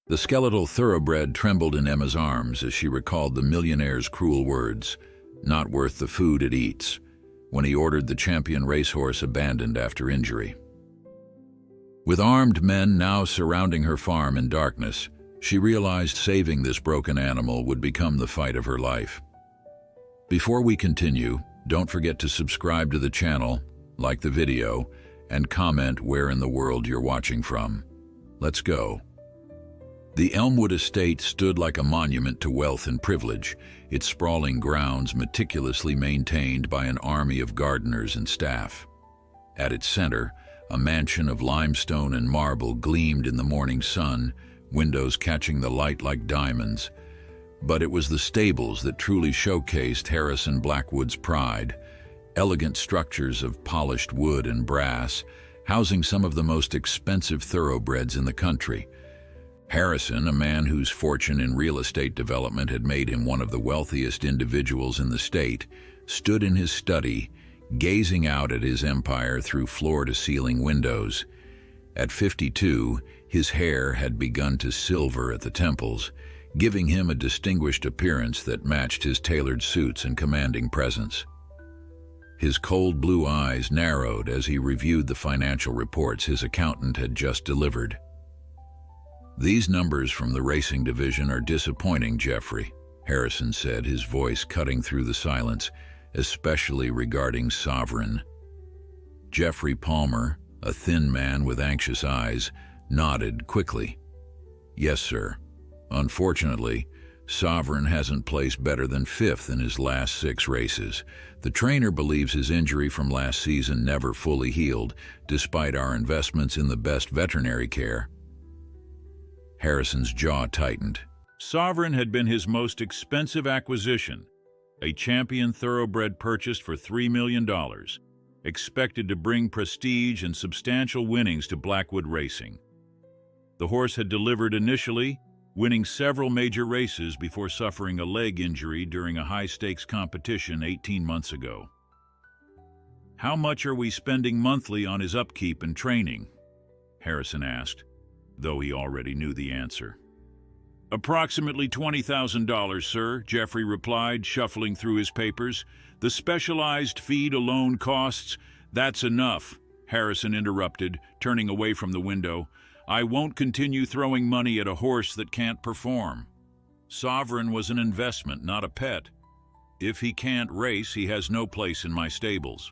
The skeletal thoroughbred trembled in Emma's arms as she recalled the millionaire's cruel words, "Not worth the food it eats," when he ordered the champion racehorse abandoned after injury. With armed men now surrounding her farm in darkness, she realized saving this broken animal would become the fight of her life. Before we continue, don't forget to subscribe to the channel, like the video, and comment where in the world you're watching from. Let's go. The Elmwood estate stood like a monument to wealth and privilege, its sprawling grounds meticulously maintained by an army of gardeners and staff. At its center, a mansion of limestone and marble gleamed in the morning sun, windows catching the light like diamonds. But it was the stables that truly showcased Harrison Blackwood's pride, elegant structures of polished wood and brass, housing some of the most expensive thoroughbreds in the country. Harrison, a man whose fortune in real estate development had made him one of the wealthiest individuals in the state, stood in his study, gazing out at his empire through floor-to-ceiling windows. At 52, his hair had begun to silver at the temples, giving him a distinguished appearance that matched his tailored suits and commanding presence. His cold blue eyes narrowed as he reviewed the financial reports his accountant had just delivered. "These numbers from the racing division are disappointing, Jeffrey," Harrison said, his voice cutting through the silence, especially regarding Sovereign. Jeffrey Palmer, a thin man with anxious eyes, nodded quickly. "Yes, sir. Unfortunately, Sovereign hasn't placed better than 5th in his last 6 races. The trainer believes his injury from last season never fully healed, despite our investments in the best veterinary care." Harrison's jaw tightened. Sovereign had been his most expensive acquisition, a champion thoroughbred purchased for $3 million, expected to bring prestige and substantial winnings to Blackwood Racing. The horse had delivered initially, winning several major races before suffering a leg injury during a high-stakes competition 18 months ago. "How much are we spending monthly on his upkeep and training?" Harrison asked, though he already knew the answer. "Approximately $20,000, sir," Jeffrey replied, shuffling through his papers. "The specialized feed alone costs—" "That's enough," Harrison interrupted, turning away from the window. "I won't continue throwing money at a horse that can't perform. Sovereign was an investment, not a pet. If he can't race, he has no place in my stables."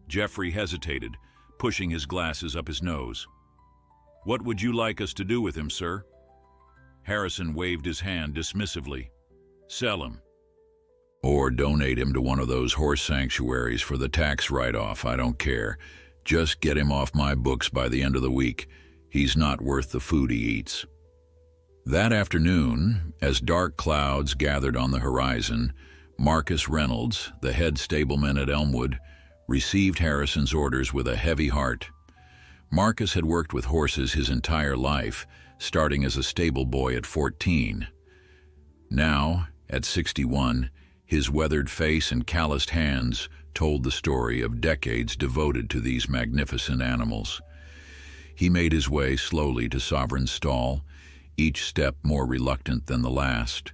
Jeffrey hesitated, pushing his glasses up his nose. "What would you like us to do with him, sir?" Harrison waved his hand dismissively. "Sell him. Or donate him to one of those horse sanctuaries for the tax write-off, I don't care. Just get him off my books by the end of the week. He's not worth the food he eats." That afternoon, as dark clouds gathered on the horizon, Marcus Reynolds, the head stableman at Elmwood, received Harrison's orders with a heavy heart. Marcus had worked with horses his entire life, starting as a stable boy at 14. Now, at 61, his weathered face and calloused hands told the story of decades devoted to these magnificent animals. He made his way slowly to Sovereign's stall, each step more reluctant than the last.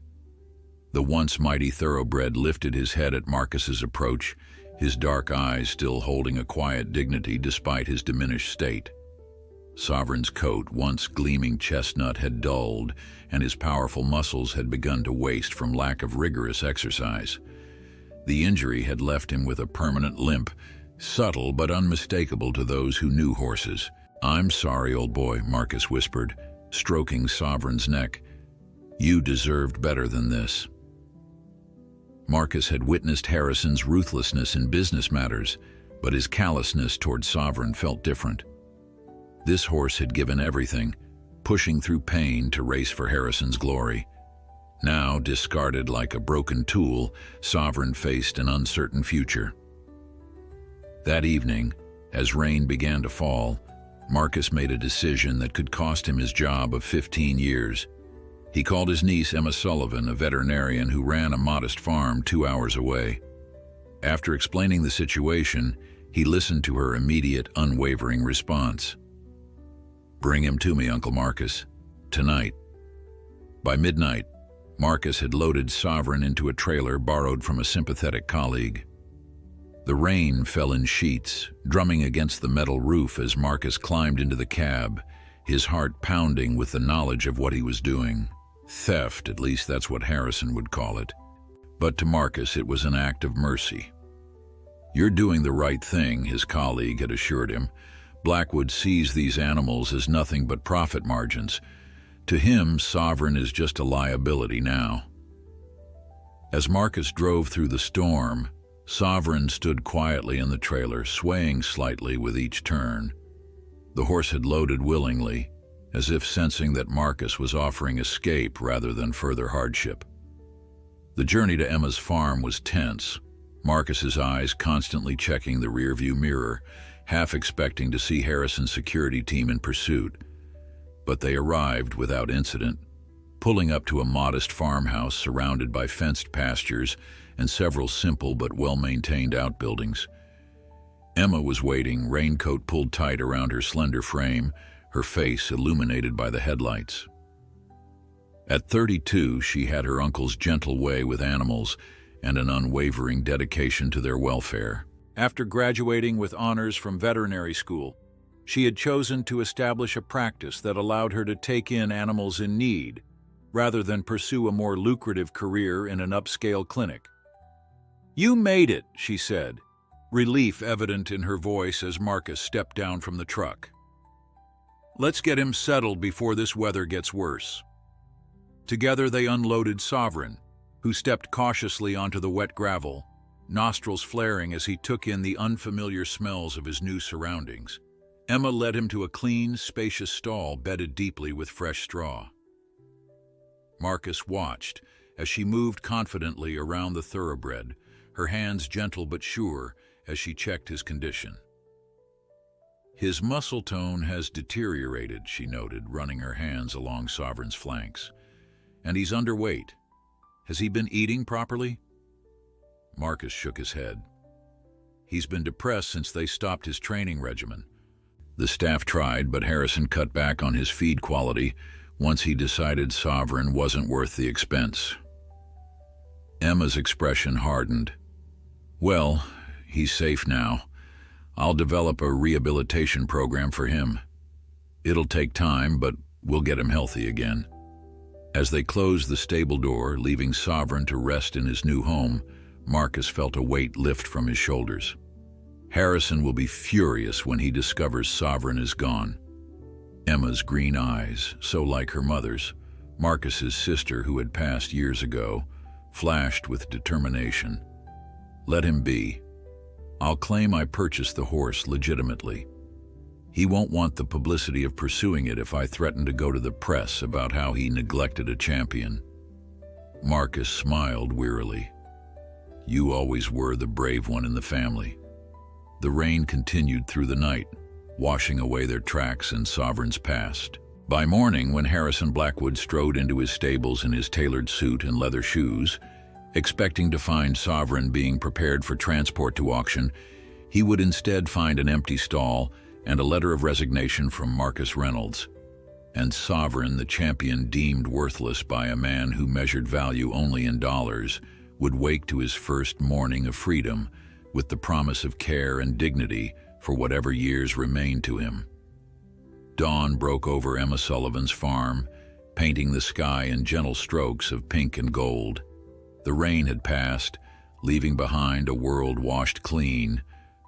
The once mighty thoroughbred lifted his head at Marcus's approach, his dark eyes still holding a quiet dignity despite his diminished state. Sovereign's coat, once gleaming chestnut, had dulled, and his powerful muscles had begun to waste from lack of rigorous exercise. The injury had left him with a permanent limp, subtle but unmistakable to those who knew horses. "I'm sorry, old boy," Marcus whispered, stroking Sovereign's neck. "You deserved better than this." Marcus had witnessed Harrison's ruthlessness in business matters, but his callousness toward Sovereign felt different. This horse had given everything, pushing through pain to race for Harrison's glory. Now, discarded like a broken tool, Sovereign faced an uncertain future. That evening, as rain began to fall, Marcus made a decision that could cost him his job of 15 years. He called his niece Emma Sullivan, a veterinarian who ran a modest farm 2 hours away. After explaining the situation, he listened to her immediate, unwavering response. "Bring him to me, Uncle Marcus. Tonight. By midnight, Marcus had loaded Sovereign into a trailer borrowed from a sympathetic colleague. The rain fell in sheets, drumming against the metal roof as Marcus climbed into the cab, his heart pounding with the knowledge of what he was doing. Theft, at least that's what Harrison would call it. But to Marcus, it was an act of mercy. "You're doing the right thing," his colleague had assured him. "Blackwood sees these animals as nothing but profit margins. To him, Sovereign is just a liability now." As Marcus drove through the storm, Sovereign stood quietly in the trailer, swaying slightly with each turn. The horse had loaded willingly, as if sensing that Marcus was offering escape rather than further hardship. The journey to Emma's farm was tense, Marcus's eyes constantly checking the rearview mirror, half expecting to see Harrison's security team in pursuit. But they arrived without incident, pulling up to a modest farmhouse surrounded by fenced pastures and several simple but well-maintained outbuildings. Emma was waiting, raincoat pulled tight around her slender frame, her face illuminated by the headlights. At 32, she had her uncle's gentle way with animals and an unwavering dedication to their welfare. After graduating with honors from veterinary school, she had chosen to establish a practice that allowed her to take in animals in need, rather than pursue a more lucrative career in an upscale clinic. "You made it," she said, relief evident in her voice as Marcus stepped down from the truck. "Let's get him settled before this weather gets worse." Together they unloaded Sovereign, who stepped cautiously onto the wet gravel, nostrils flaring as he took in the unfamiliar smells of his new surroundings. Emma led him to a clean, spacious stall bedded deeply with fresh straw. Marcus watched as she moved confidently around the thoroughbred, her hands gentle but sure as she checked his condition. "His muscle tone has deteriorated," she noted, running her hands along Sovereign's flanks. "And he's underweight. Has he been eating properly?" Marcus shook his head. "He's been depressed since they stopped his training regimen. The staff tried, but Harrison cut back on his feed quality once he decided Sovereign wasn't worth the expense." Emma's expression hardened. "Well, he's safe now. I'll develop a rehabilitation program for him. It'll take time, but we'll get him healthy again." As they closed the stable door, leaving Sovereign to rest in his new home, Marcus felt a weight lift from his shoulders. Harrison will be furious when he discovers Sovereign is gone. Emma's green eyes, so like her mother's, Marcus's sister who had passed years ago, flashed with determination. "Let him be. I'll claim I purchased the horse legitimately. He won't want the publicity of pursuing it if I threaten to go to the press about how he neglected a champion." Marcus smiled wearily. "You always were the brave one in the family." The rain continued through the night, washing away their tracks in Sovereign's past. By morning, when Harrison Blackwood strode into his stables in his tailored suit and leather shoes, expecting to find Sovereign being prepared for transport to auction, he would instead find an empty stall and a letter of resignation from Marcus Reynolds. And Sovereign, the champion deemed worthless by a man who measured value only in dollars, would wake to his first morning of freedom with the promise of care and dignity for whatever years remained to him. Dawn broke over Emma Sullivan's farm, painting the sky in gentle strokes of pink and gold. The rain had passed, leaving behind a world washed clean,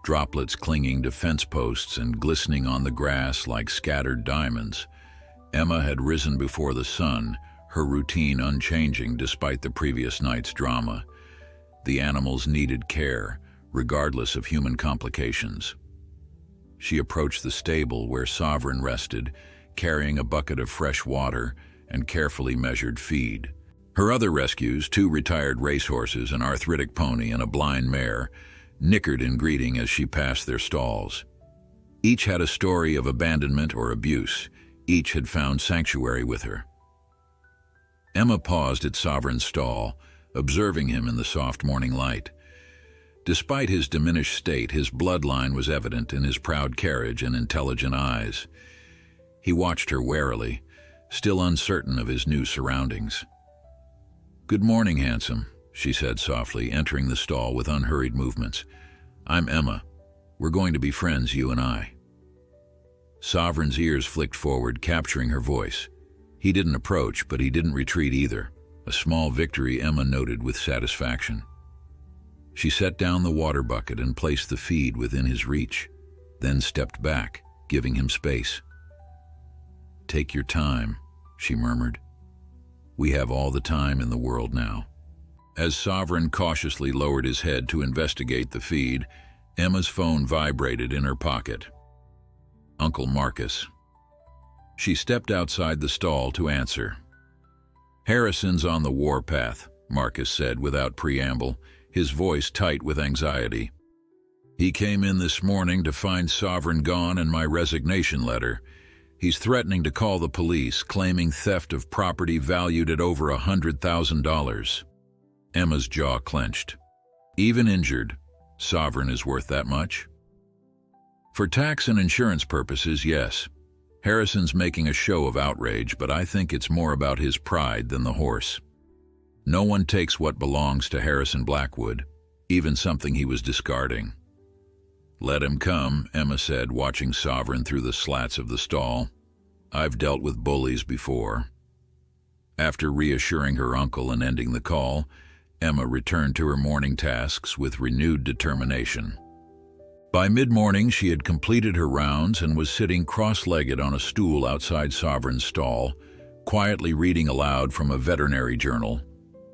droplets clinging to fence posts and glistening on the grass like scattered diamonds. Emma had risen before the sun, her routine unchanging despite the previous night's drama. The animals needed care, regardless of human complications. She approached the stable where Sovereign rested, carrying a bucket of fresh water and carefully measured feed. Her other rescues, 2 retired racehorses, an arthritic pony, and a blind mare, nickered in greeting as she passed their stalls. Each had a story of abandonment or abuse. Each had found sanctuary with her. Emma paused at Sovereign's stall, observing him in the soft morning light. Despite his diminished state, his bloodline was evident in his proud carriage and intelligent eyes. He watched her warily, still uncertain of his new surroundings. "Good morning, handsome," she said softly, entering the stall with unhurried movements. "I'm Emma. We're going to be friends, you and I." Sovereign's ears flicked forward, capturing her voice. He didn't approach, but he didn't retreat either, a small victory Emma noted with satisfaction. She set down the water bucket and placed the feed within his reach, then stepped back, giving him space. "Take your time," she murmured. "We have all the time in the world now." As Sovereign cautiously lowered his head to investigate the feed, Emma's phone vibrated in her pocket. Uncle Marcus. She stepped outside the stall to answer. "Harrison's on the warpath," Marcus said without preamble, his voice tight with anxiety. "He came in this morning to find Sovereign gone and my resignation letter. He's threatening to call the police, claiming theft of property valued at over $100,000. Emma's jaw clenched. Even injured, Sovereign is worth that much? For tax and insurance purposes, yes. Harrison's making a show of outrage, but I think it's more about his pride than the horse. No one takes what belongs to Harrison Blackwood, even something he was discarding." "Let him come," Emma said, watching Sovereign through the slats of the stall. "I've dealt with bullies before." After reassuring her uncle and ending the call, Emma returned to her morning tasks with renewed determination. By mid-morning, she had completed her rounds and was sitting cross-legged on a stool outside Sovereign's stall, quietly reading aloud from a veterinary journal.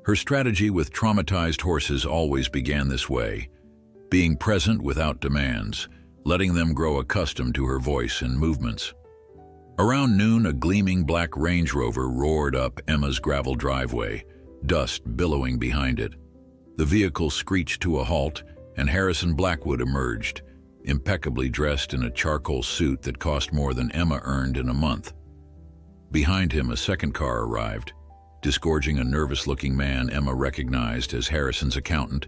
Her strategy with traumatized horses always began this way, being present without demands, letting them grow accustomed to her voice and movements. Around noon, a gleaming black Range Rover roared up Emma's gravel driveway, dust billowing behind it. The vehicle screeched to a halt, and Harrison Blackwood emerged, impeccably dressed in a charcoal suit that cost more than Emma earned in a month. Behind him, a second car arrived, disgorging a nervous-looking man Emma recognized as Harrison's accountant,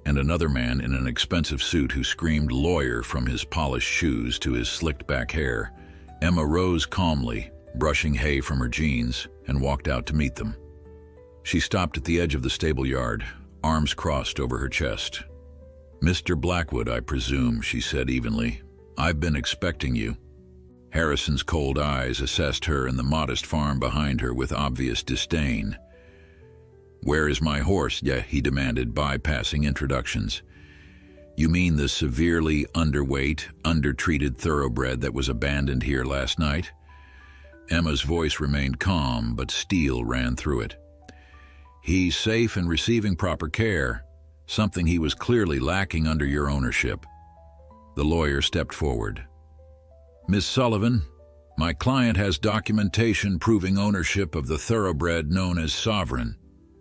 and another man in an expensive suit who screamed lawyer from his polished shoes to his slicked-back hair. Emma rose calmly, brushing hay from her jeans, and walked out to meet them. She stopped at the edge of the stable yard, arms crossed over her chest. "Mr. Blackwood, I presume," she said evenly. "I've been expecting you." Harrison's cold eyes assessed her and the modest farm behind her with obvious disdain. "Where is my horse?" he demanded, bypassing introductions. "You mean the severely underweight, undertreated thoroughbred that was abandoned here last night?" Emma's voice remained calm, but steel ran through it. "He's safe and receiving proper care, something he was clearly lacking under your ownership." The lawyer stepped forward. "Miss Sullivan, my client has documentation proving ownership of the thoroughbred known as Sovereign.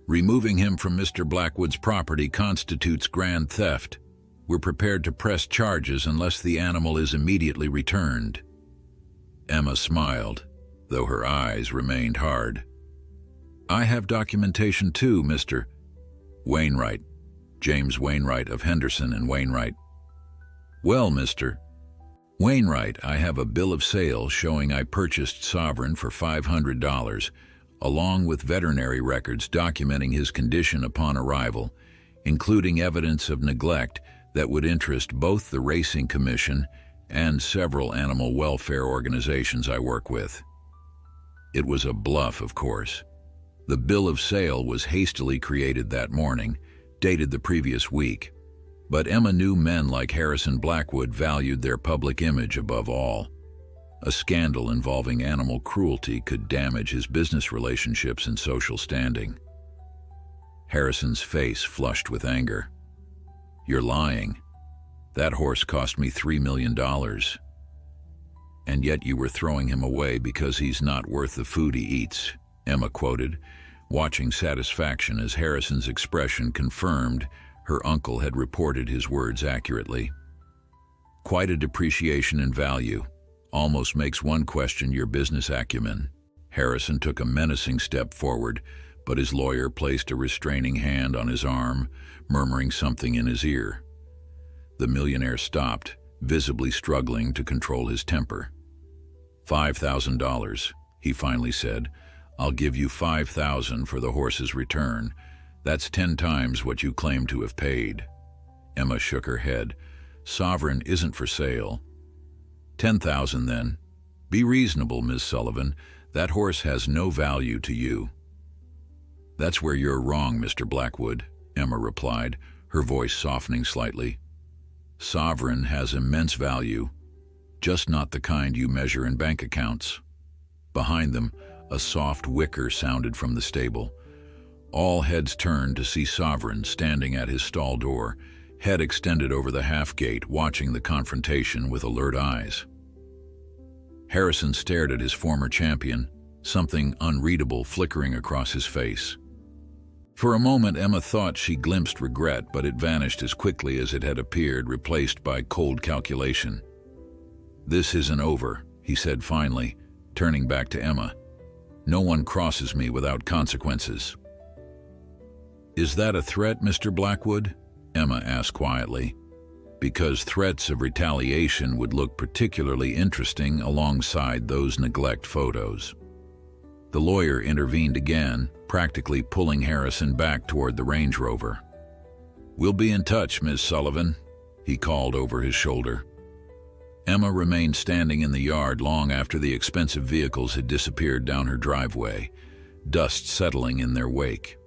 Removing him from Mr. Blackwood's property constitutes grand theft. We're prepared to press charges unless the animal is immediately returned." Emma smiled, though her eyes remained hard. "I have documentation too, Mr. Wainwright. James Wainwright of Henderson and Wainwright." "Well, Mr. Wainwright, I have a bill of sale showing I purchased Sovereign for $500, along with veterinary records documenting his condition upon arrival, including evidence of neglect that would interest both the Racing Commission and several animal welfare organizations I work with." It was a bluff, of course. The bill of sale was hastily created that morning, dated the previous week, but Emma knew men like Harrison Blackwood valued their public image above all. A scandal involving animal cruelty could damage his business relationships and social standing. Harrison's face flushed with anger. "You're lying. That horse cost me $3 million. And yet you were throwing him away because he's not worth the food he eats," Emma quoted, watching satisfaction as Harrison's expression confirmed her uncle had reported his words accurately. "Quite a depreciation in value. Almost makes one question your business acumen." Harrison took a menacing step forward, but his lawyer placed a restraining hand on his arm, murmuring something in his ear. The millionaire stopped, visibly struggling to control his temper. $5,000, he finally said. "I'll give you 5,000 for the horse's return. That's 10 times what you claim to have paid." Emma shook her head. "Sovereign isn't for sale." 10,000 then. Be reasonable, Miss Sullivan. That horse has no value to you." "That's where you're wrong, Mr. Blackwood," Emma replied, her voice softening slightly. "Sovereign has immense value, just not the kind you measure in bank accounts." Behind them, a soft whicker sounded from the stable. All heads turned to see Sovereign standing at his stall door, head extended over the half-gate, watching the confrontation with alert eyes. Harrison stared at his former champion, something unreadable flickering across his face. For a moment, Emma thought she glimpsed regret, but it vanished as quickly as it had appeared, replaced by cold calculation. "This isn't over," he said finally, turning back to Emma. "No one crosses me without consequences." "Is that a threat, Mr. Blackwood?" Emma asked quietly, because threats of retaliation would look particularly interesting alongside those neglect photos. The lawyer intervened again, practically pulling Harrison back toward the Range Rover. "We'll be in touch, Miss Sullivan," he called over his shoulder. Emma remained standing in the yard long after the expensive vehicles had disappeared down her driveway, dust settling in their wake.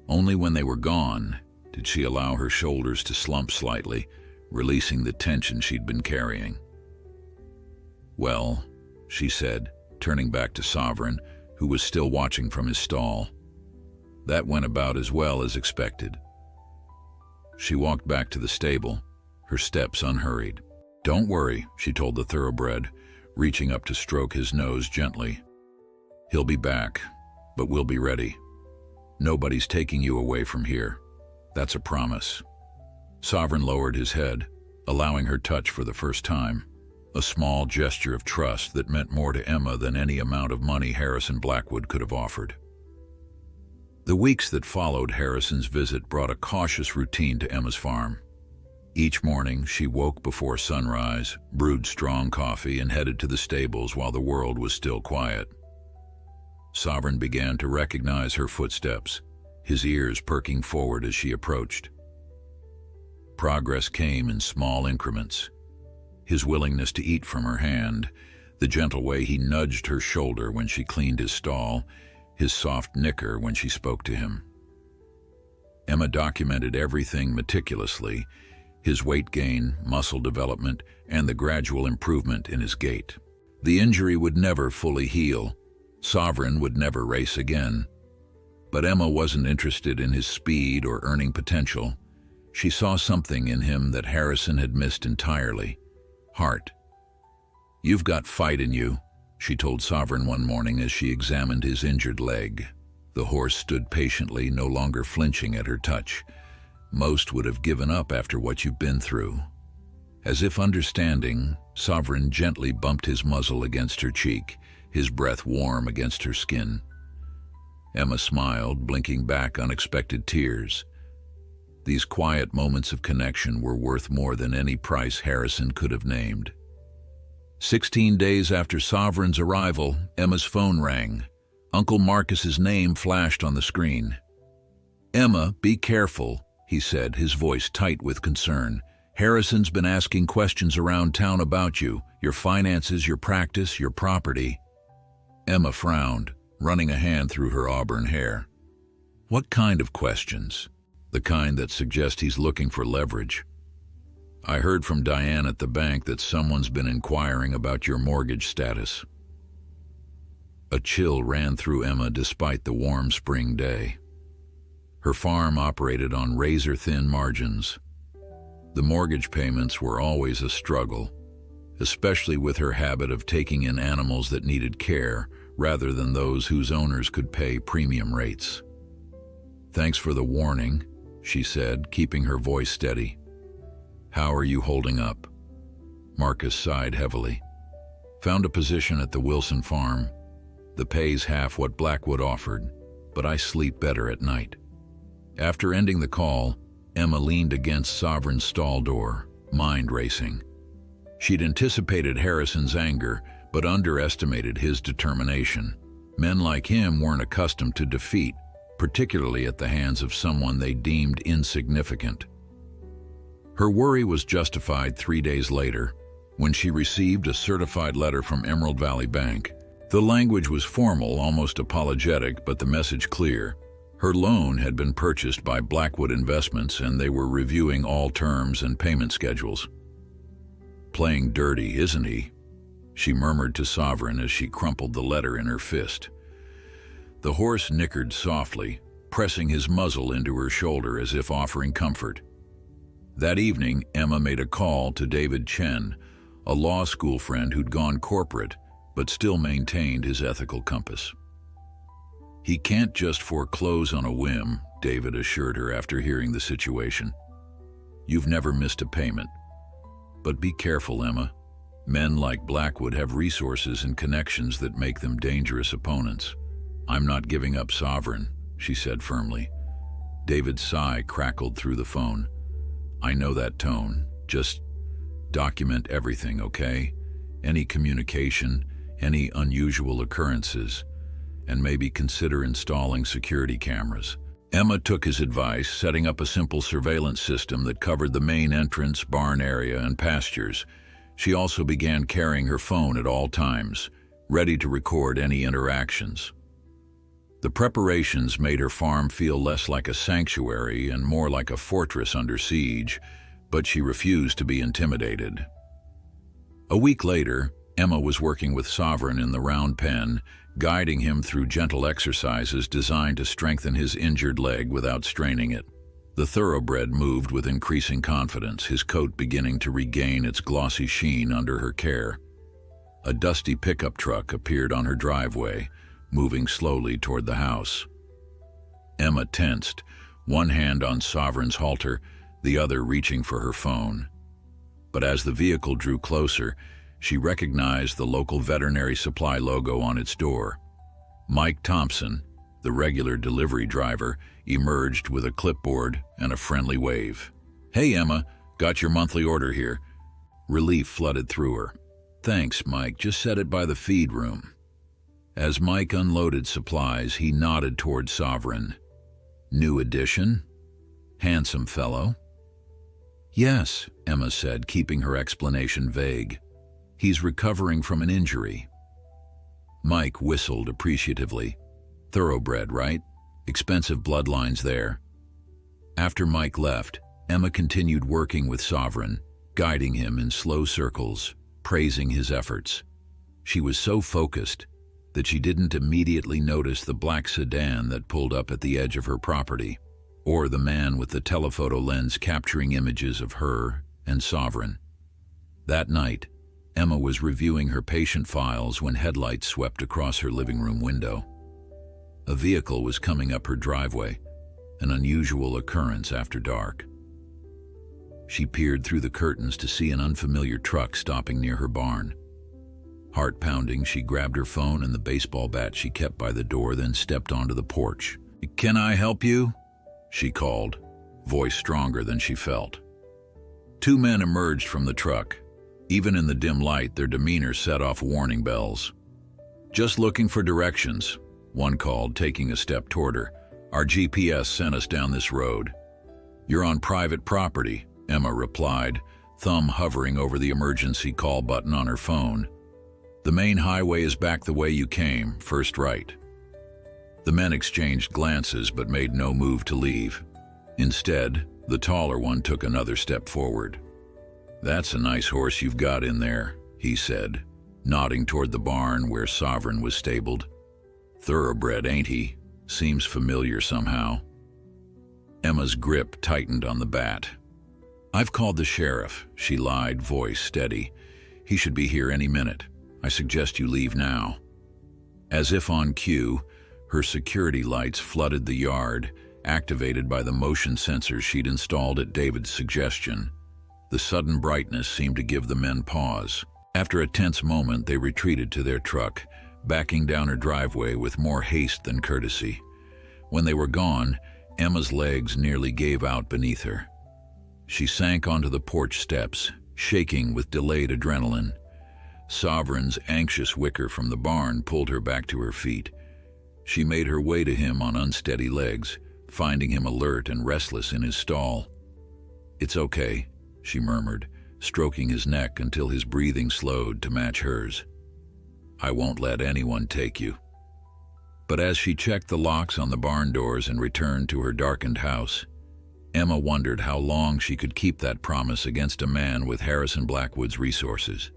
Only when they were gone did she allow her shoulders to slump slightly, releasing the tension she'd been carrying. "Well," she said, turning back to Sovereign, who was still watching from his stall. "That went about as well as expected." She walked back to the stable, her steps unhurried. "Don't worry," she told the thoroughbred, reaching up to stroke his nose gently. "He'll be back, but we'll be ready. Nobody's taking you away from here. That's a promise." Sovereign lowered his head, allowing her touch for the first time, a small gesture of trust that meant more to Emma than any amount of money Harrison Blackwood could have offered. The weeks that followed Harrison's visit brought a cautious routine to Emma's farm. Each morning, she woke before sunrise, brewed strong coffee, and headed to the stables while the world was still quiet. Sovereign began to recognize her footsteps, his ears perking forward as she approached. Progress came in small increments. His willingness to eat from her hand, the gentle way he nudged her shoulder when she cleaned his stall, his soft nicker when she spoke to him. Emma documented everything meticulously, his weight gain, muscle development, and the gradual improvement in his gait. The injury would never fully heal. Sovereign would never race again. But Emma wasn't interested in his speed or earning potential. She saw something in him that Harrison had missed entirely: heart. "You've got fight in you," she told Sovereign one morning as she examined his injured leg. The horse stood patiently, no longer flinching at her touch. "Most would have given up after what you've been through." As if understanding, Sovereign gently bumped his muzzle against her cheek, his breath warm against her skin. Emma smiled, blinking back unexpected tears. These quiet moments of connection were worth more than any price Harrison could have named. 16 days after Sovereign's arrival, Emma's phone rang. Uncle Marcus's name flashed on the screen. "Emma, be careful," he said, his voice tight with concern. "Harrison's been asking questions around town about you, your finances, your practice, your property." Emma frowned, running a hand through her auburn hair. "What kind of questions?" "The kind that suggest he's looking for leverage. I heard from Diane at the bank that someone's been inquiring about your mortgage status." A chill ran through Emma despite the warm spring day. Her farm operated on razor-thin margins. The mortgage payments were always a struggle, especially with her habit of taking in animals that needed care rather than those whose owners could pay premium rates. "Thanks for the warning," she said, keeping her voice steady. "How are you holding up?" Marcus sighed heavily. "Found a position at the Wilson farm. The pay's half what Blackwood offered, but I sleep better at night." After ending the call, Emma leaned against Sovereign's stall door, mind racing. She'd anticipated Harrison's anger, but underestimated his determination. Men like him weren't accustomed to defeat, particularly at the hands of someone they deemed insignificant. Her worry was justified 3 days later, when she received a certified letter from Emerald Valley Bank. The language was formal, almost apologetic, but the message clear. Her loan had been purchased by Blackwood Investments, and they were reviewing all terms and payment schedules. "Playing dirty, isn't he?" she murmured to Sovereign as she crumpled the letter in her fist. The horse nickered softly, pressing his muzzle into her shoulder as if offering comfort. That evening, Emma made a call to David Chen, a law school friend who'd gone corporate but still maintained his ethical compass. "He can't just foreclose on a whim," David assured her after hearing the situation. "You've never missed a payment. But be careful, Emma. Men like Blackwood have resources and connections that make them dangerous opponents." "I'm not giving up, Sovereign," she said firmly. David's sigh crackled through the phone. "I know that tone. Just document everything, okay? Any communication, any unusual occurrences, and maybe consider installing security cameras." Emma took his advice, setting up a simple surveillance system that covered the main entrance, barn area, and pastures. She also began carrying her phone at all times, ready to record any interactions. The preparations made her farm feel less like a sanctuary and more like a fortress under siege, but she refused to be intimidated. A week later, Emma was working with Sovereign in the round pen, guiding him through gentle exercises designed to strengthen his injured leg without straining it. The thoroughbred moved with increasing confidence, his coat beginning to regain its glossy sheen under her care. A dusty pickup truck appeared on her driveway, moving slowly toward the house. Emma tensed, one hand on Sovereign's halter, the other reaching for her phone. But as the vehicle drew closer, she recognized the local veterinary supply logo on its door. Mike Thompson, the regular delivery driver, emerged with a clipboard and a friendly wave. "Hey, Emma, got your monthly order here." Relief flooded through her. "Thanks, Mike, just set it by the feed room." As Mike unloaded supplies, he nodded toward Sovereign. "New addition? Handsome fellow?" "Yes," Emma said, keeping her explanation vague. "He's recovering from an injury." Mike whistled appreciatively. "Thoroughbred, right? Expensive bloodlines there." After Mike left, Emma continued working with Sovereign, guiding him in slow circles, praising his efforts. She was so focused that she didn't immediately notice the black sedan that pulled up at the edge of her property, or the man with the telephoto lens capturing images of her and Sovereign. That night, Emma was reviewing her patient files when headlights swept across her living room window. A vehicle was coming up her driveway, an unusual occurrence after dark. She peered through the curtains to see an unfamiliar truck stopping near her barn. Heart pounding, she grabbed her phone and the baseball bat she kept by the door, then stepped onto the porch. "Can I help you?" she called, voice stronger than she felt. Two men emerged from the truck. Even in the dim light, their demeanor set off warning bells. "Just looking for directions," one called, taking a step toward her. "Our GPS sent us down this road." "You're on private property," Emma replied, thumb hovering over the emergency call button on her phone. "The main highway is back the way you came, first right." The men exchanged glances but made no move to leave. Instead, the taller one took another step forward. "That's a nice horse you've got in there," he said, nodding toward the barn where Sovereign was stabled. "Thoroughbred, ain't he? Seems familiar somehow." Emma's grip tightened on the bat. "I've called the sheriff," she lied, voice steady. "He should be here any minute. I suggest you leave now." As if on cue, her security lights flooded the yard, activated by the motion sensors she'd installed at David's suggestion. The sudden brightness seemed to give the men pause. After a tense moment, they retreated to their truck, backing down her driveway with more haste than courtesy. When they were gone, Emma's legs nearly gave out beneath her. She sank onto the porch steps, shaking with delayed adrenaline. Sovereign's anxious whicker from the barn pulled her back to her feet. She made her way to him on unsteady legs, finding him alert and restless in his stall. "It's okay," she murmured, stroking his neck until his breathing slowed to match hers. "I won't let anyone take you." But as she checked the locks on the barn doors and returned to her darkened house, Emma wondered how long she could keep that promise against a man with Harrison Blackwood's resources.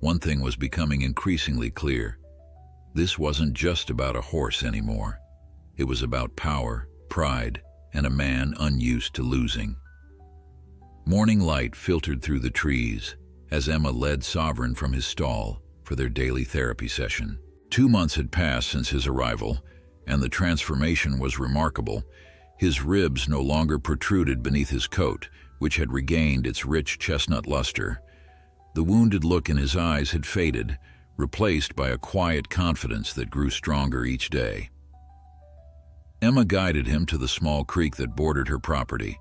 One thing was becoming increasingly clear. This wasn't just about a horse anymore. It was about power, pride, and a man unused to losing. Morning light filtered through the trees as Emma led Sovereign from his stall for their daily therapy session. 2 months had passed since his arrival, and the transformation was remarkable. His ribs no longer protruded beneath his coat, which had regained its rich chestnut luster. The wounded look in his eyes had faded, replaced by a quiet confidence that grew stronger each day. Emma guided him to the small creek that bordered her property,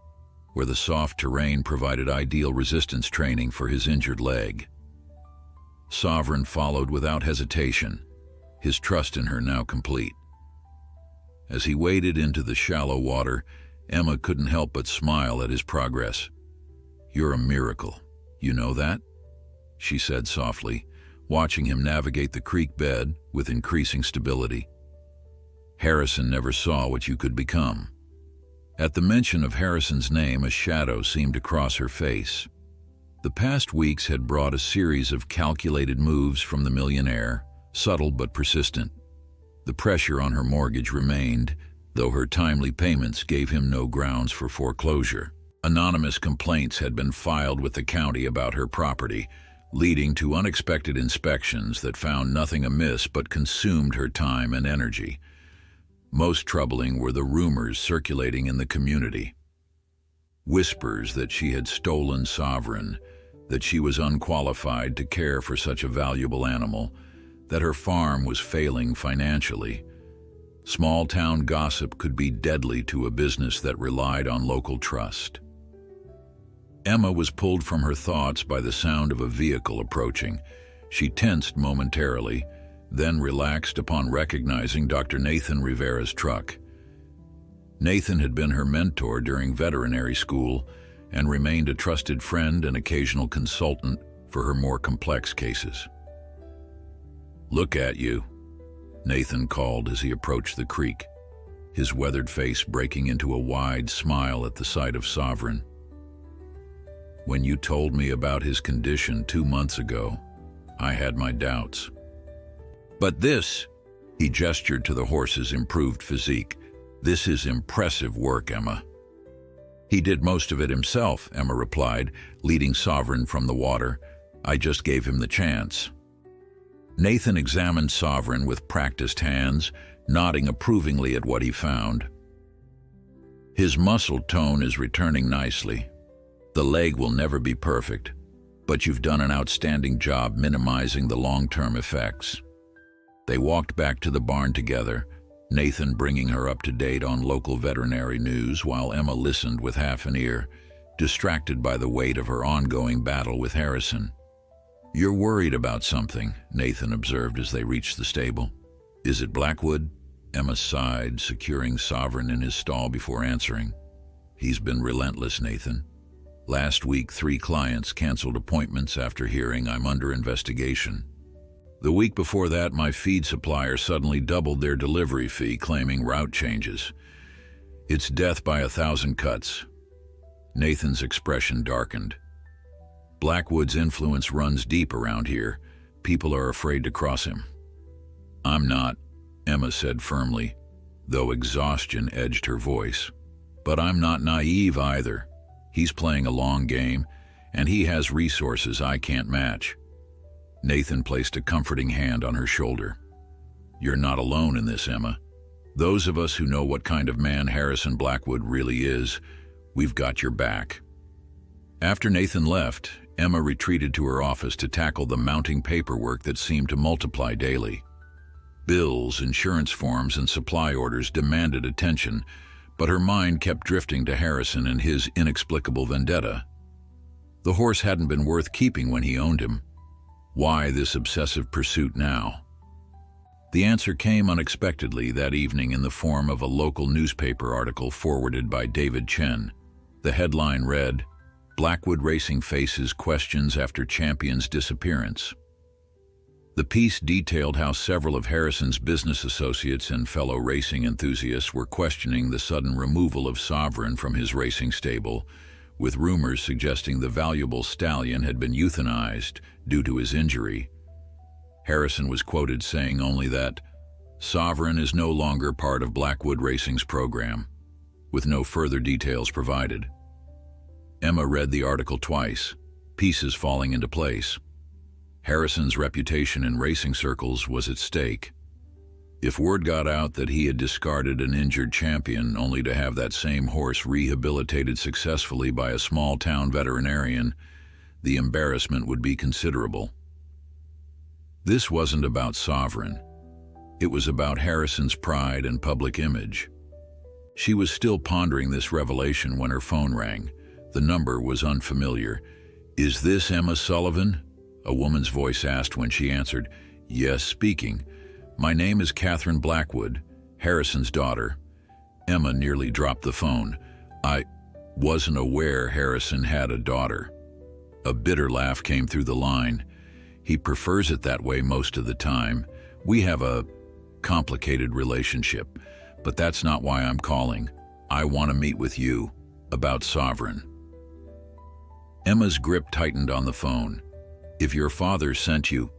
where the soft terrain provided ideal resistance training for his injured leg. Sovereign followed without hesitation, his trust in her now complete. As he waded into the shallow water, Emma couldn't help but smile at his progress. "You're a miracle, you know that?" she said softly, watching him navigate the creek bed with increasing stability. "Harrison never saw what you could become." At the mention of Harrison's name, a shadow seemed to cross her face. The past weeks had brought a series of calculated moves from the millionaire, subtle but persistent. The pressure on her mortgage remained, though her timely payments gave him no grounds for foreclosure. Anonymous complaints had been filed with the county about her property, leading to unexpected inspections that found nothing amiss but consumed her time and energy. Most troubling were the rumors circulating in the community. Whispers that she had stolen Sovereign, that she was unqualified to care for such a valuable animal, that her farm was failing financially. Small-town gossip could be deadly to a business that relied on local trust. Emma was pulled from her thoughts by the sound of a vehicle approaching. She tensed momentarily, then relaxed upon recognizing Dr. Nathan Rivera's truck. Nathan had been her mentor during veterinary school and remained a trusted friend and occasional consultant for her more complex cases. "Look at you," Nathan called as he approached the creek, his weathered face breaking into a wide smile at the sight of Sovereign. "When you told me about his condition 2 months ago, I had my doubts. But this," he gestured to the horse's improved physique, "this is impressive work, Emma." "He did most of it himself," Emma replied, leading Sovereign from the water. "I just gave him the chance." Nathan examined Sovereign with practiced hands, nodding approvingly at what he found. "His muscle tone is returning nicely. The leg will never be perfect, but you've done an outstanding job minimizing the long-term effects." They walked back to the barn together, Nathan bringing her up to date on local veterinary news while Emma listened with half an ear, distracted by the weight of her ongoing battle with Harrison. "You're worried about something," Nathan observed as they reached the stable. "Is it Blackwood?" Emma sighed, securing Sovereign in his stall before answering. "He's been relentless, Nathan. Last week, 3 clients canceled appointments after hearing I'm under investigation. The week before that, my feed supplier suddenly doubled their delivery fee, claiming route changes. It's death by 1,000 cuts." Nathan's expression darkened. "Blackwood's influence runs deep around here. People are afraid to cross him." "I'm not," Emma said firmly, though exhaustion edged her voice. "But I'm not naive either. He's playing a long game, and he has resources I can't match." Nathan placed a comforting hand on her shoulder. "You're not alone in this, Emma. Those of us who know what kind of man Harrison Blackwood really is, we've got your back." After Nathan left, Emma retreated to her office to tackle the mounting paperwork that seemed to multiply daily. Bills, insurance forms, and supply orders demanded attention, but her mind kept drifting to Harrison and his inexplicable vendetta. The horse hadn't been worth keeping when he owned him. Why this obsessive pursuit now? The answer came unexpectedly that evening in the form of a local newspaper article forwarded by David Chen. The headline read, "Blackwood Racing faces questions after champion's disappearance." The piece detailed how several of Harrison's business associates and fellow racing enthusiasts were questioning the sudden removal of Sovereign from his racing stable, with rumors suggesting the valuable stallion had been euthanized due to his injury. Harrison was quoted saying only that, "Sovereign is no longer part of Blackwood Racing's program," with no further details provided. Emma read the article twice, pieces falling into place. Harrison's reputation in racing circles was at stake. If word got out that he had discarded an injured champion only to have that same horse rehabilitated successfully by a small-town veterinarian, the embarrassment would be considerable. This wasn't about Sovereign. It was about Harrison's pride and public image. She was still pondering this revelation when her phone rang. The number was unfamiliar. "Is this Emma Sullivan?" a woman's voice asked when she answered. "Yes, speaking. My name is Catherine Blackwood, Harrison's daughter." Emma nearly dropped the phone. "I wasn't aware Harrison had a daughter." A bitter laugh came through the line. "He prefers it that way most of the time. We have a complicated relationship, but that's not why I'm calling. I want to meet with you about Sovereign." Emma's grip tightened on the phone. "If your father sent you—"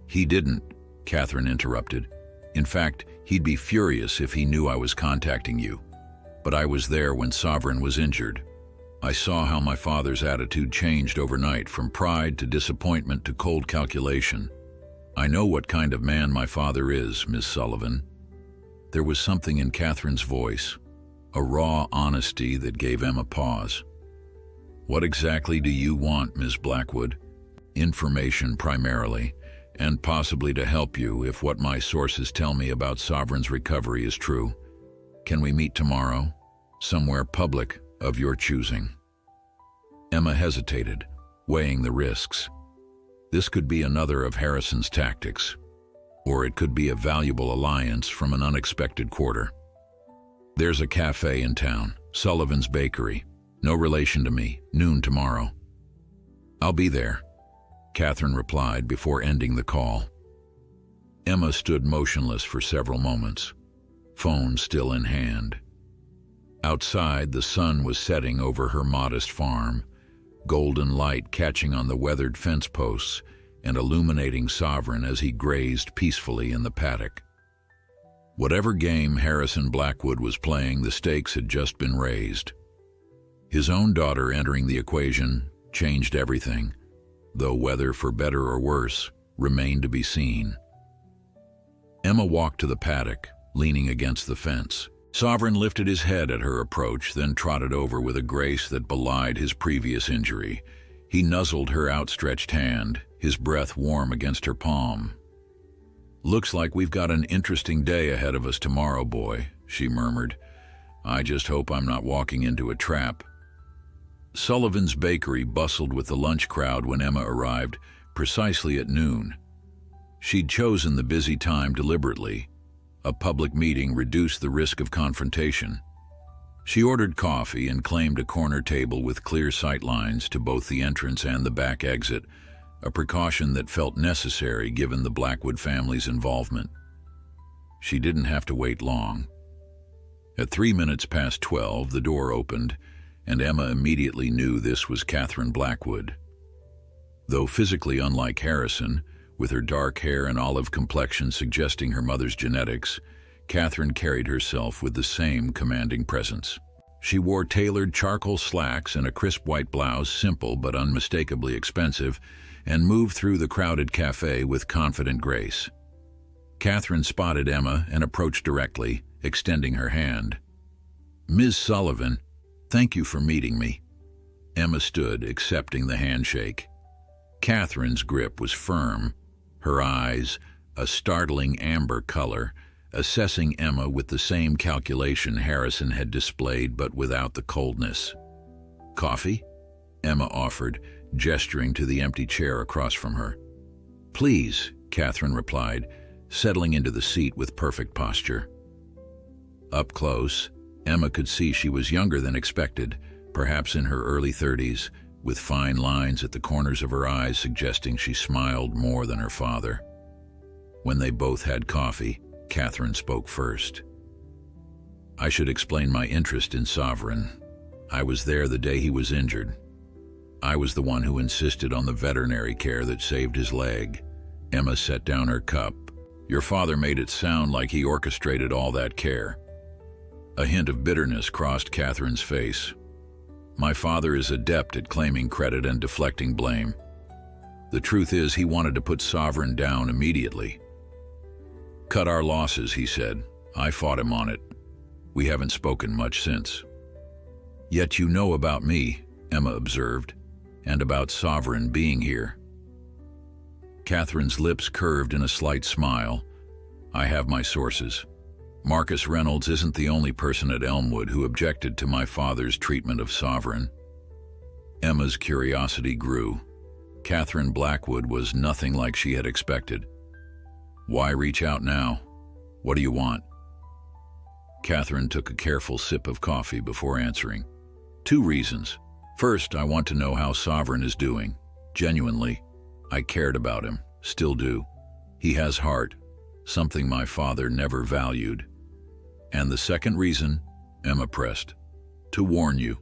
"He didn't," Catherine interrupted. "In fact, he'd be furious if he knew I was contacting you. But I was there when Sovereign was injured. I saw how my father's attitude changed overnight, from pride to disappointment to cold calculation. I know what kind of man my father is, Miss Sullivan." There was something in Catherine's voice, a raw honesty that gave Emma pause. "What exactly do you want, Miss Blackwood?" "Information primarily, and possibly to help you if what my sources tell me about Sovereign's recovery is true. Can we meet tomorrow? Somewhere public of your choosing." Emma hesitated, weighing the risks. This could be another of Harrison's tactics, or it could be a valuable alliance from an unexpected quarter. "There's a cafe in town, Sullivan's Bakery. No relation to me, noon tomorrow." "I'll be there," Catherine replied before ending the call. Emma stood motionless for several moments, phone still in hand. Outside, the sun was setting over her modest farm, golden light catching on the weathered fence posts and illuminating Sovereign as he grazed peacefully in the paddock. Whatever game Harrison Blackwood was playing, the stakes had just been raised. His own daughter entering the equation changed everything, though whether for better or worse remained to be seen. Emma walked to the paddock, leaning against the fence. Sovereign lifted his head at her approach, then trotted over with a grace that belied his previous injury. He nuzzled her outstretched hand, his breath warm against her palm. "Looks like we've got an interesting day ahead of us tomorrow, boy," she murmured. "I just hope I'm not walking into a trap." Sullivan's Bakery bustled with the lunch crowd when Emma arrived, precisely at noon. She'd chosen the busy time deliberately. A public meeting reduced the risk of confrontation. She ordered coffee and claimed a corner table with clear sight lines to both the entrance and the back exit, a precaution that felt necessary given the Blackwood family's involvement. She didn't have to wait long. At 12:03, the door opened, and Emma immediately knew this was Catherine Blackwood. Though physically unlike Harrison, with her dark hair and olive complexion suggesting her mother's genetics, Catherine carried herself with the same commanding presence. She wore tailored charcoal slacks and a crisp white blouse, simple but unmistakably expensive, and moved through the crowded cafe with confident grace. Catherine spotted Emma and approached directly, extending her hand. "Ms. Sullivan, thank you for meeting me." Emma stood, accepting the handshake. Catherine's grip was firm, her eyes, a startling amber color, assessing Emma with the same calculation Harrison had displayed but without the coldness. "Coffee?" Emma offered, gesturing to the empty chair across from her. "Please," Catherine replied, settling into the seat with perfect posture. Up close, Emma could see she was younger than expected, perhaps in her early 30s, with fine lines at the corners of her eyes suggesting she smiled more than her father. When they both had coffee, Catherine spoke first. "I should explain my interest in Sovereign. I was there the day he was injured. I was the one who insisted on the veterinary care that saved his leg." Emma set down her cup. "Your father made it sound like he orchestrated all that care." A hint of bitterness crossed Catherine's face. "My father is adept at claiming credit and deflecting blame. The truth is he wanted to put Sovereign down immediately. 'Cut our losses,' he said. I fought him on it. We haven't spoken much since." "Yet you know about me," Emma observed, "and about Sovereign being here." Catherine's lips curved in a slight smile. "I have my sources. Marcus Reynolds isn't the only person at Elmwood who objected to my father's treatment of Sovereign." Emma's curiosity grew. Catherine Blackwood was nothing like she had expected. "Why reach out now? What do you want?" Catherine took a careful sip of coffee before answering. "Two reasons. First, I want to know how Sovereign is doing. Genuinely, I cared about him, still do. He has heart, something my father never valued. And the second reason," Emma pressed, "to warn you."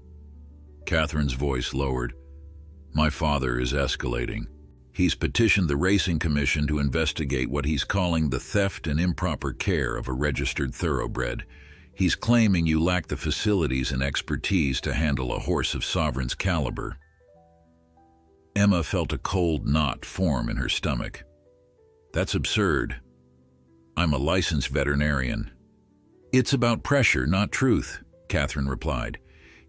Catherine's voice lowered. "My father is escalating. He's petitioned the Racing Commission to investigate what he's calling the theft and improper care of a registered thoroughbred. He's claiming you lack the facilities and expertise to handle a horse of Sovereign's caliber." Emma felt a cold knot form in her stomach. "That's absurd. I'm a licensed veterinarian." "It's about pressure, not truth," Catherine replied.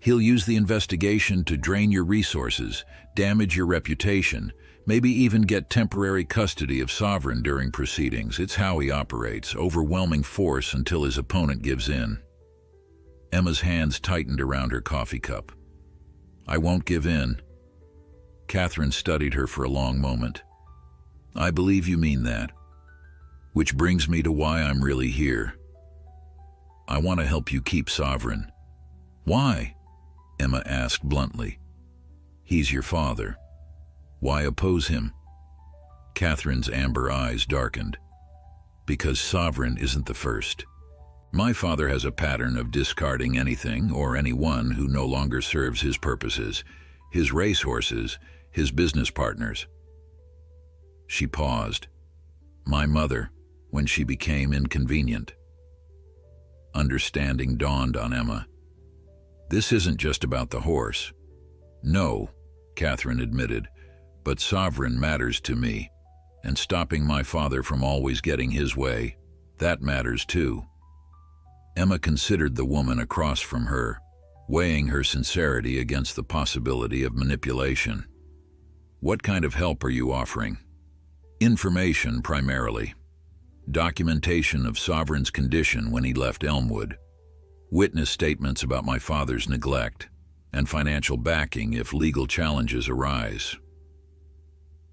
"He'll use the investigation to drain your resources, damage your reputation, maybe even get temporary custody of Sovereign during proceedings. It's how he operates, overwhelming force until his opponent gives in." Emma's hands tightened around her coffee cup. "I won't give in." Catherine studied her for a long moment. "I believe you mean that. Which brings me to why I'm really here. I want to help you keep Sovereign." "Why?" Emma asked bluntly. "He's your father. Why oppose him?" Catherine's amber eyes darkened. "Because Sovereign isn't the first. My father has a pattern of discarding anything or anyone who no longer serves his purposes, his racehorses, his business partners." She paused. "My mother, when she became inconvenient." Understanding dawned on Emma. "This isn't just about the horse." "No," Catherine admitted, "but Sovereign matters to me, and stopping my father from always getting his way, that matters too." Emma considered the woman across from her, weighing her sincerity against the possibility of manipulation. "What kind of help are you offering?" "Information, primarily. Documentation of Sovereign's condition when he left Elmwood, witness statements about my father's neglect, and financial backing if legal challenges arise."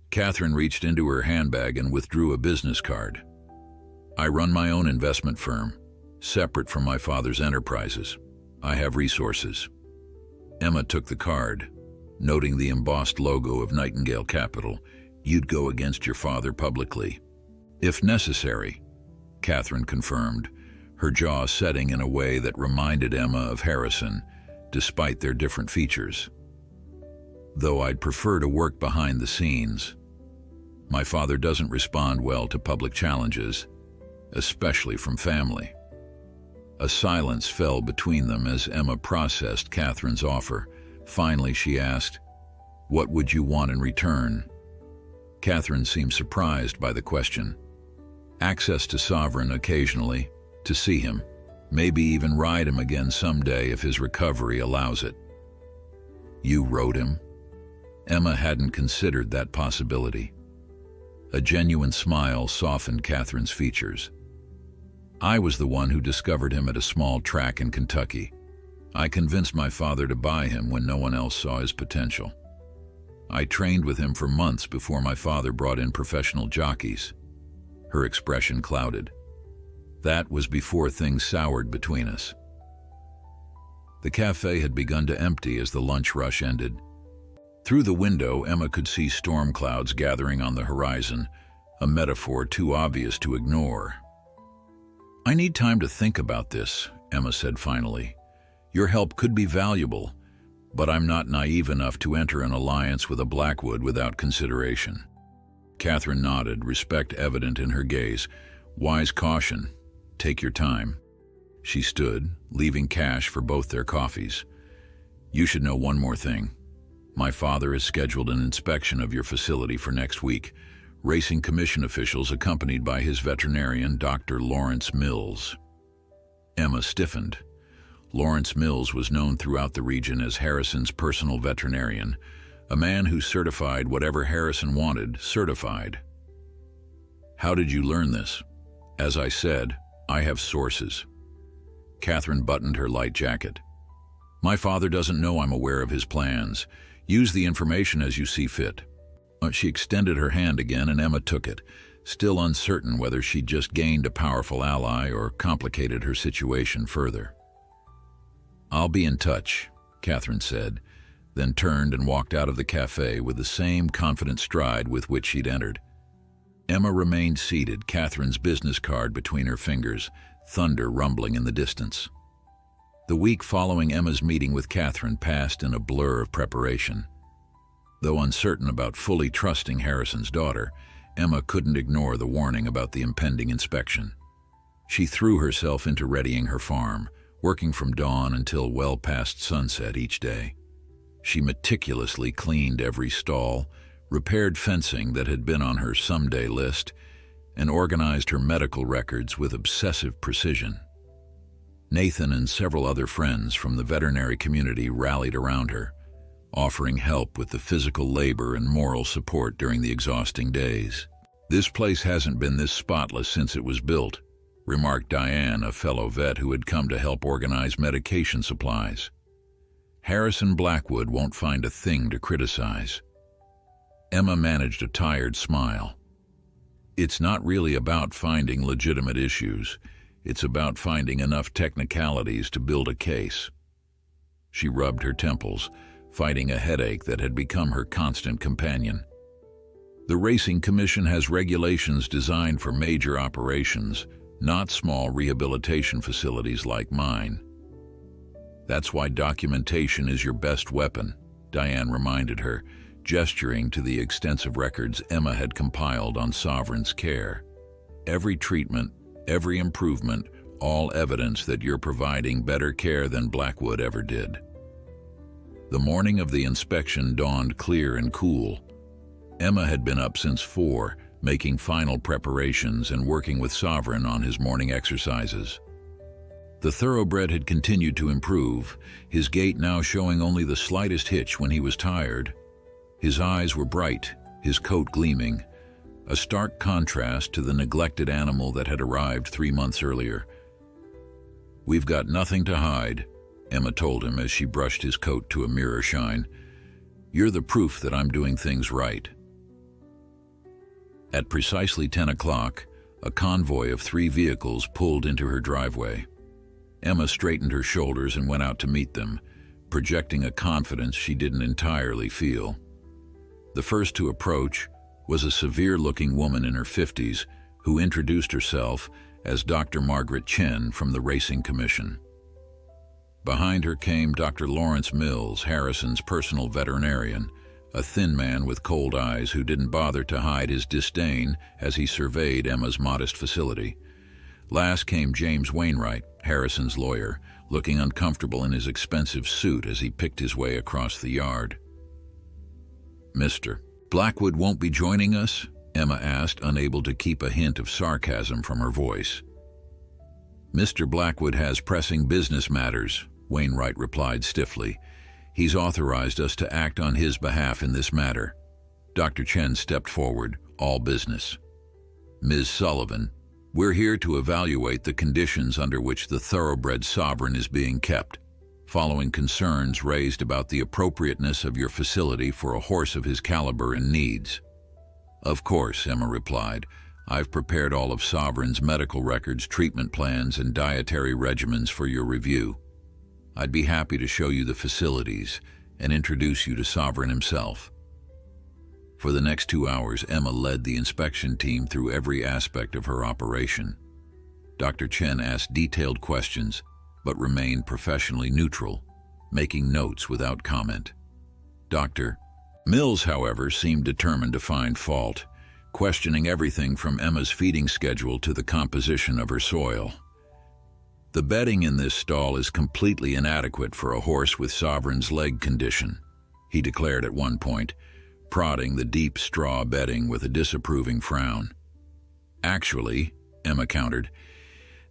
Catherine reached into her handbag and withdrew a business card. "I run my own investment firm, separate from my father's enterprises. I have resources." Emma took the card, noting the embossed logo of Nightingale Capital. "You'd go against your father publicly." "If necessary," Catherine confirmed, her jaw setting in a way that reminded Emma of Harrison, despite their different features. "Though I'd prefer to work behind the scenes. My father doesn't respond well to public challenges, especially from family." A silence fell between them as Emma processed Catherine's offer. Finally, she asked, "What would you want in return?" Catherine seemed surprised by the question. "Access to Sovereign occasionally, to see him, maybe even ride him again someday if his recovery allows it." "You rode him?" Emma hadn't considered that possibility. A genuine smile softened Catherine's features. "I was the one who discovered him at a small track in Kentucky. I convinced my father to buy him when no one else saw his potential. I trained with him for months before my father brought in professional jockeys." Her expression clouded. "That was before things soured between us." The cafe had begun to empty as the lunch rush ended. Through the window, Emma could see storm clouds gathering on the horizon, a metaphor too obvious to ignore. "I need time to think about this," Emma said finally. "Your help could be valuable, but I'm not naive enough to enter an alliance with a Blackwood without consideration." Catherine nodded, respect evident in her gaze. "Wise caution. Take your time." She stood, leaving cash for both their coffees. "You should know one more thing. My father has scheduled an inspection of your facility for next week. Racing Commission officials accompanied by his veterinarian, Dr. Lawrence Mills." Emma stiffened. Lawrence Mills was known throughout the region as Harrison's personal veterinarian, a man who certified whatever Harrison wanted, certified. "How did you learn this?" "As I said, I have sources." Catherine buttoned her light jacket. "My father doesn't know I'm aware of his plans. Use the information as you see fit." She extended her hand again and Emma took it, still uncertain whether she'd just gained a powerful ally or complicated her situation further. "I'll be in touch," Catherine said, then turned and walked out of the cafe with the same confident stride with which she'd entered. Emma remained seated, Catherine's business card between her fingers, thunder rumbling in the distance. The week following Emma's meeting with Catherine passed in a blur of preparation. Though uncertain about fully trusting Harrison's daughter, Emma couldn't ignore the warning about the impending inspection. She threw herself into readying her farm, working from dawn until well past sunset each day. She meticulously cleaned every stall, repaired fencing that had been on her someday list, and organized her medical records with obsessive precision. Nathan and several other friends from the veterinary community rallied around her, offering help with the physical labor and moral support during the exhausting days. "This place hasn't been this spotless since it was built," remarked Diane, a fellow vet who had come to help organize medication supplies. "Harrison Blackwood won't find a thing to criticize." Emma managed a tired smile. "It's not really about finding legitimate issues. It's about finding enough technicalities to build a case." She rubbed her temples, fighting a headache that had become her constant companion. "The Racing Commission has regulations designed for major operations, not small rehabilitation facilities like mine. That's why documentation is your best weapon," Diane reminded her, gesturing to the extensive records Emma had compiled on Sovereign's care. "Every treatment, every improvement, all evidence that you're providing better care than Blackwood ever did." The morning of the inspection dawned clear and cool. Emma had been up since 4, making final preparations and working with Sovereign on his morning exercises. The thoroughbred had continued to improve, his gait now showing only the slightest hitch when he was tired. His eyes were bright, his coat gleaming, a stark contrast to the neglected animal that had arrived 3 months earlier. "We've got nothing to hide," Emma told him as she brushed his coat to a mirror shine. "You're the proof that I'm doing things right." At precisely 10 o'clock, a convoy of 3 vehicles pulled into her driveway. Emma straightened her shoulders and went out to meet them, projecting a confidence she didn't entirely feel. The first to approach was a severe-looking woman in her 50s who introduced herself as Dr. Margaret Chen from the Racing Commission. Behind her came Dr. Lawrence Mills, Harrison's personal veterinarian, a thin man with cold eyes who didn't bother to hide his disdain as he surveyed Emma's modest facility. Last came James Wainwright, Harrison's lawyer, looking uncomfortable in his expensive suit as he picked his way across the yard. "Mr. Blackwood won't be joining us?" Emma asked, unable to keep a hint of sarcasm from her voice. "Mr. Blackwood has pressing business matters," Wainwright replied stiffly. "He's authorized us to act on his behalf in this matter." Dr. Chen stepped forward, all business. "Ms. Sullivan, we're here to evaluate the conditions under which the thoroughbred Sovereign is being kept. following concerns raised about the appropriateness of your facility for a horse of his caliber and needs. "Of course," Emma replied. "I've prepared all of Sovereign's medical records, treatment plans, and dietary regimens for your review. I'd be happy to show you the facilities and introduce you to Sovereign himself." For the next 2 hours, Emma led the inspection team through every aspect of her operation. Dr. Chen asked detailed questions, but remained professionally neutral, making notes without comment. Dr. Mills, however, seemed determined to find fault, questioning everything from Emma's feeding schedule to the composition of her soil. "The bedding in this stall is completely inadequate for a horse with Sovereign's leg condition," he declared at one point, prodding the deep straw bedding with a disapproving frown. "Actually," Emma countered,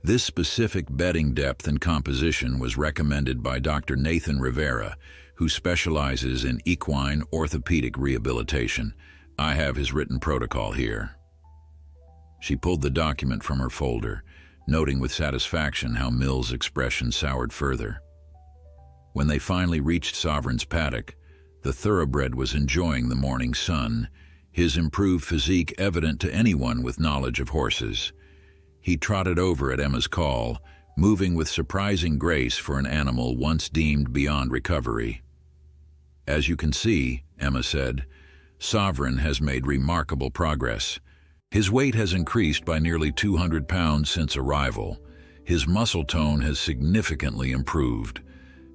"this specific bedding depth and composition was recommended by Dr. Nathan Rivera, who specializes in equine orthopedic rehabilitation. I have his written protocol here." She pulled the document from her folder, noting with satisfaction how Mill's expression soured further. When they finally reached Sovereign's paddock, the thoroughbred was enjoying the morning sun, his improved physique evident to anyone with knowledge of horses. He trotted over at Emma's call, moving with surprising grace for an animal once deemed beyond recovery. "As you can see," Emma said, "Sovereign has made remarkable progress. His weight has increased by nearly 200 pounds since arrival. His muscle tone has significantly improved,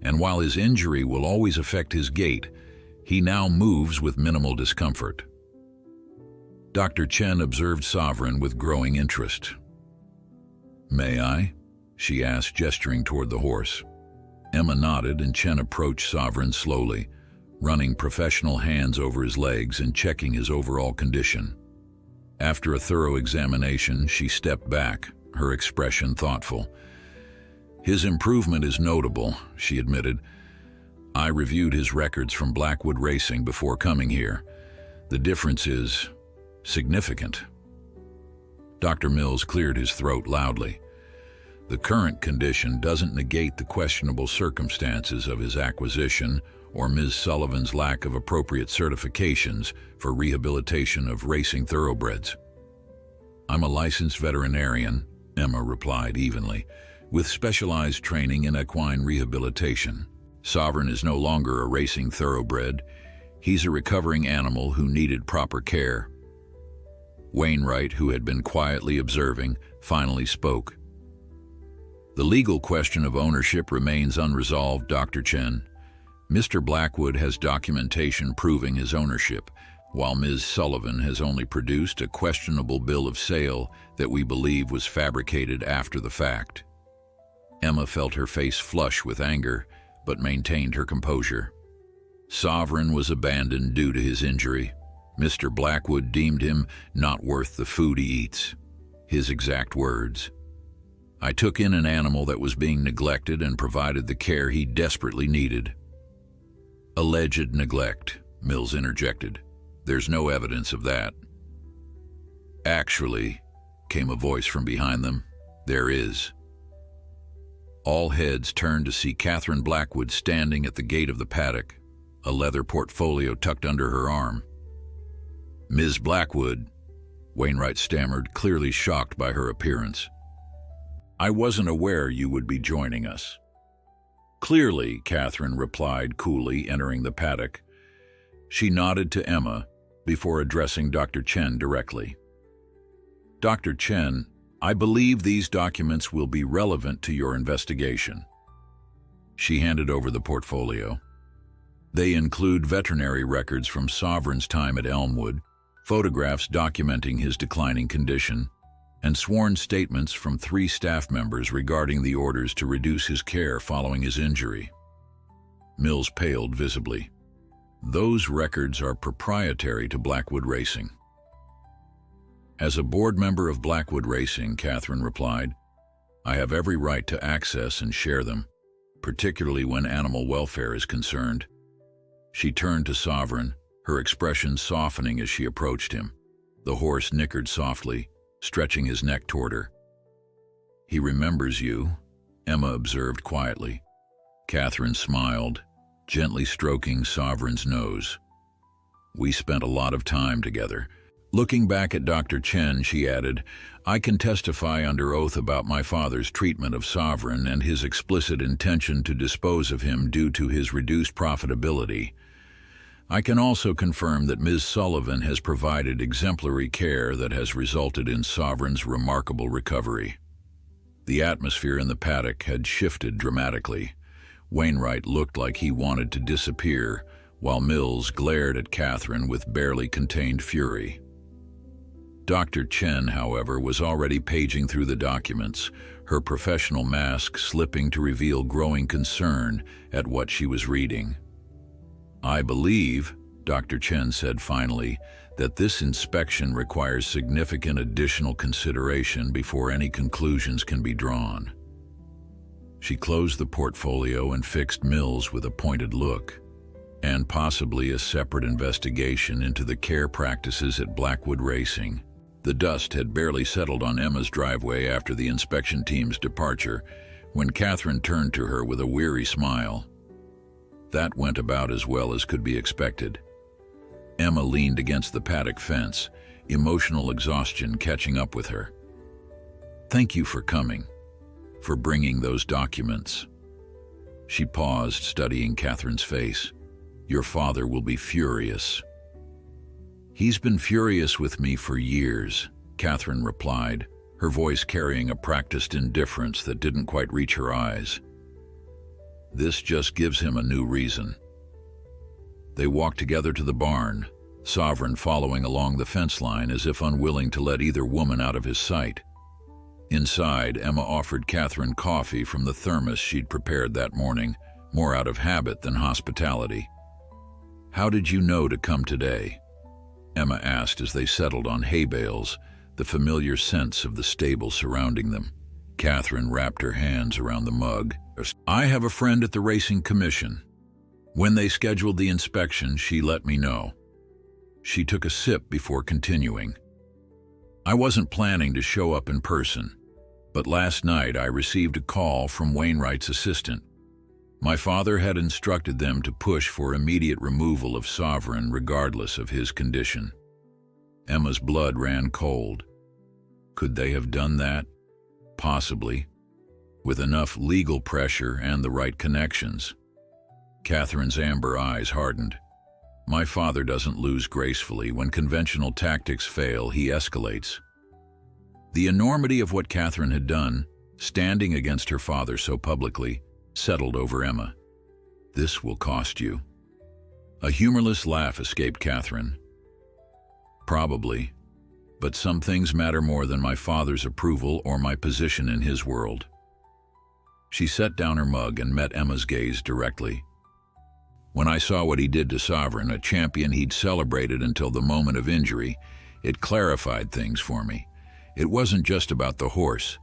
and while his injury will always affect his gait, he now moves with minimal discomfort." Dr. Chen observed Sovereign with growing interest. "May I?" she asked, gesturing toward the horse. Emma nodded, and Chen approached Sovereign slowly, running professional hands over his legs and checking his overall condition. After a thorough examination, she stepped back, her expression thoughtful. "His improvement is notable," she admitted. "I reviewed his records from Blackwood Racing before coming here. The difference is significant." Dr. Mills cleared his throat loudly. "The current condition doesn't negate the questionable circumstances of his acquisition or Ms. Sullivan's lack of appropriate certifications for rehabilitation of racing thoroughbreds." "I'm a licensed veterinarian," Emma replied evenly, "with specialized training in equine rehabilitation. Sovereign is no longer a racing thoroughbred. He's a recovering animal who needed proper care." Wainwright, who had been quietly observing, finally spoke. "The legal question of ownership remains unresolved, Dr. Chen. Mr. Blackwood has documentation proving his ownership, while Ms. Sullivan has only produced a questionable bill of sale that we believe was fabricated after the fact." Emma felt her face flush with anger, but maintained her composure. "Sovereign was abandoned due to his injury. Mr. Blackwood deemed him not worth the food he eats. His exact words. I took in an animal that was being neglected and provided the care he desperately needed." "Alleged neglect," Mills interjected. "There's no evidence of that." "Actually," came a voice from behind them, "there is." All heads turned to see Catherine Blackwood standing at the gate of the paddock, a leather portfolio tucked under her arm. "Ms. Blackwood," Wainwright stammered, clearly shocked by her appearance. "I wasn't aware you would be joining us." "Clearly," Catherine replied coolly, entering the paddock. She nodded to Emma before addressing Dr. Chen directly. "Dr. Chen, I believe these documents will be relevant to your investigation." She handed over the portfolio. They include veterinary records from Sovereign's time at Elmwood, photographs documenting his declining condition, and sworn statements from 3 staff members regarding the orders to reduce his care following his injury. Mills paled visibly. "Those records are proprietary to Blackwood Racing." "As a board member of Blackwood Racing," Catherine replied, "I have every right to access and share them, particularly when animal welfare is concerned." She turned to Sovereign, her expression softening as she approached him. The horse nickered softly, stretching his neck toward her. "He remembers you," Emma observed quietly. Catherine smiled, gently stroking Sovereign's nose. We spent a lot of time together. Looking back at Dr. Chen, she added, I can testify under oath about my father's treatment of Sovereign and his explicit intention to dispose of him due to his reduced profitability. I can also confirm that Ms. Sullivan has provided exemplary care that has resulted in Sovereign's remarkable recovery. The atmosphere in the paddock had shifted dramatically. Wainwright looked like he wanted to disappear, while Mills glared at Catherine with barely contained fury. Dr. Chen, however, was already paging through the documents, her professional mask slipping to reveal growing concern at what she was reading. I believe, Dr. Chen said finally, that this inspection requires significant additional consideration before any conclusions can be drawn. She closed the portfolio and fixed Mills with a pointed look, and possibly a separate investigation into the care practices at Blackwood Racing. The dust had barely settled on Emma's driveway after the inspection team's departure when Catherine turned to her with a weary smile. That went about as well as could be expected. Emma leaned against the paddock fence, emotional exhaustion catching up with her. Thank you for coming, for bringing those documents. She paused, studying Catherine's face. Your father will be furious. He's been furious with me for years, Catherine replied, her voice carrying a practiced indifference that didn't quite reach her eyes. This just gives him a new reason. They walked together to the barn, Sovereign following along the fence line as if unwilling to let either woman out of his sight. Inside, Emma offered Catherine coffee from the thermos she'd prepared that morning, more out of habit than hospitality. How did you know to come today? Emma asked as they settled on hay bales, the familiar sense of the stable surrounding them. Catherine wrapped her hands around the mug. I have a friend at the Racing Commission. When they scheduled the inspection, she let me know. She took a sip before continuing. I wasn't planning to show up in person, but last night I received a call from Wainwright's assistant. My father had instructed them to push for immediate removal of Sovereign regardless of his condition. Emma's blood ran cold. Could they have done that? Possibly, with enough legal pressure and the right connections. Catherine's amber eyes hardened. My father doesn't lose gracefully. When conventional tactics fail, he escalates. The enormity of what Catherine had done, standing against her father so publicly, settled over Emma. This will cost you. A humorless laugh escaped Catherine. Probably, but some things matter more than my father's approval or my position in his world. She set down her mug and met Emma's gaze directly. When I saw what he did to Sovereign, a champion he'd celebrated until the moment of injury, it clarified things for me. It wasn't just about the horse.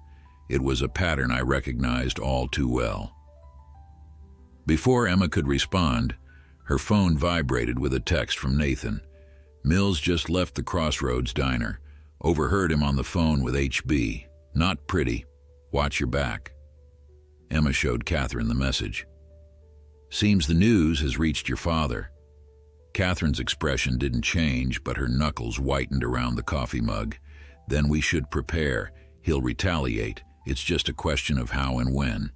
It was a pattern I recognized all too well. Before Emma could respond, her phone vibrated with a text from Nathan. Mills just left the Crossroads diner. Overheard him on the phone with HB. Not pretty. Watch your back. Emma showed Catherine the message. Seems the news has reached your father. Catherine's expression didn't change, but her knuckles whitened around the coffee mug. Then we should prepare. He'll retaliate. It's just a question of how and when.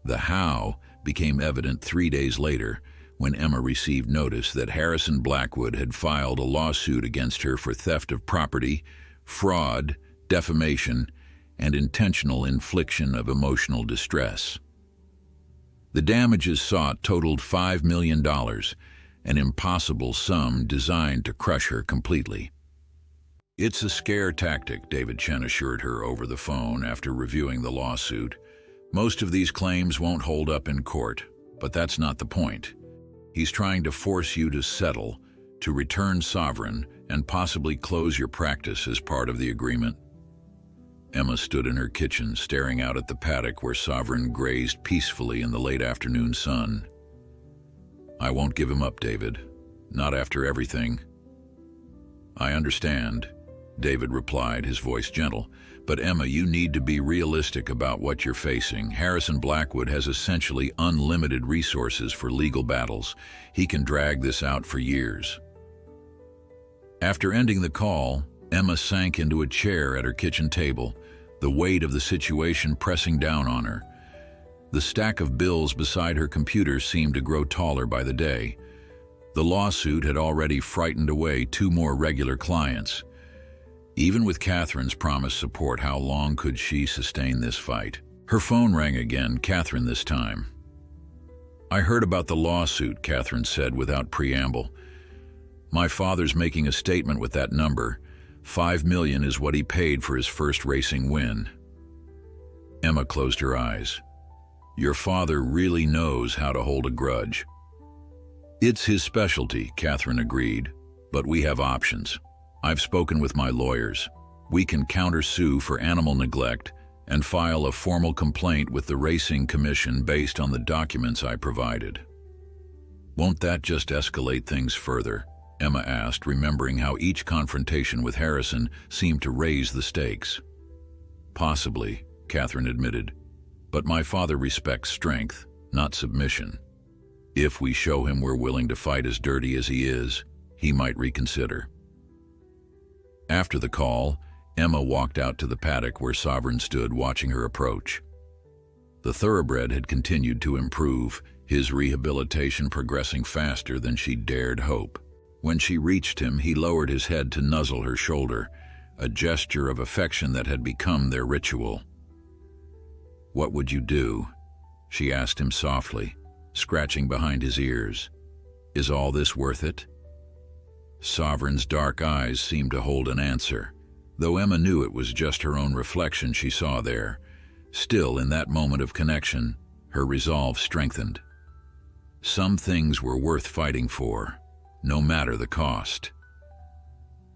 The how became evident 3 days later when Emma received notice that Harrison Blackwood had filed a lawsuit against her for theft of property, fraud, defamation, and intentional infliction of emotional distress. The damages sought totaled $5 million, an impossible sum designed to crush her completely. It's a scare tactic, David Chen assured her over the phone after reviewing the lawsuit. Most of these claims won't hold up in court, but that's not the point. He's trying to force you to settle, to return Sovereign, and possibly close your practice as part of the agreement. Emma stood in her kitchen, staring out at the paddock where Sovereign grazed peacefully in the late afternoon sun. I won't give him up, David. Not after everything. I understand, David replied, his voice gentle, But Emma, you need to be realistic about what you're facing. Harrison Blackwood has essentially unlimited resources for legal battles. He can drag this out for years. After ending the call, Emma sank into a chair at her kitchen table, the weight of the situation pressing down on her. The stack of bills beside her computer seemed to grow taller by the day. The lawsuit had already frightened away 2 more regular clients. Even with Catherine's promised support, how long could she sustain this fight? Her phone rang again, Catherine this time. "I heard about the lawsuit," Catherine said without preamble. "My father's making a statement with that number. $5 million is what he paid for his first racing win." Emma closed her eyes. "Your father really knows how to hold a grudge." "It's his specialty," Catherine agreed, "but we have options. I've spoken with my lawyers. We can countersue for animal neglect and file a formal complaint with the Racing Commission based on the documents I provided." "Won't that just escalate things further?" Emma asked, remembering how each confrontation with Harrison seemed to raise the stakes. "Possibly," Catherine admitted, "but my father respects strength, not submission. If we show him we're willing to fight as dirty as he is, he might reconsider." After the call, Emma walked out to the paddock where Sovereign stood watching her approach. The thoroughbred had continued to improve, his rehabilitation progressing faster than she dared hope. When she reached him, he lowered his head to nuzzle her shoulder, a gesture of affection that had become their ritual. "What would you do?" she asked him softly, scratching behind his ears. "Is all this worth it?" Sovereign's dark eyes seemed to hold an answer, though Emma knew it was just her own reflection she saw there. Still, in that moment of connection, her resolve strengthened. Some things were worth fighting for, no matter the cost.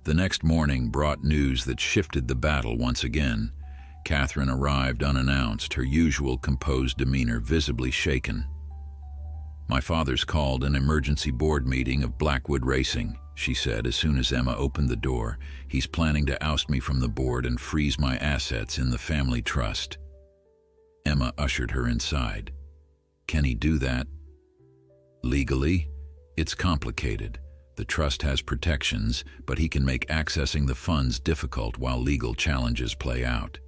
The next morning brought news that shifted the battle once again. Catherine arrived unannounced, her usual composed demeanor visibly shaken. "My father's called an emergency board meeting of Blackwood Racing," she said as soon as Emma opened the door. "He's planning to oust me from the board and freeze my assets in the family trust." Emma ushered her inside. "Can he do that?" "Legally, it's complicated. The trust has protections, but he can make accessing the funds difficult while legal challenges play out."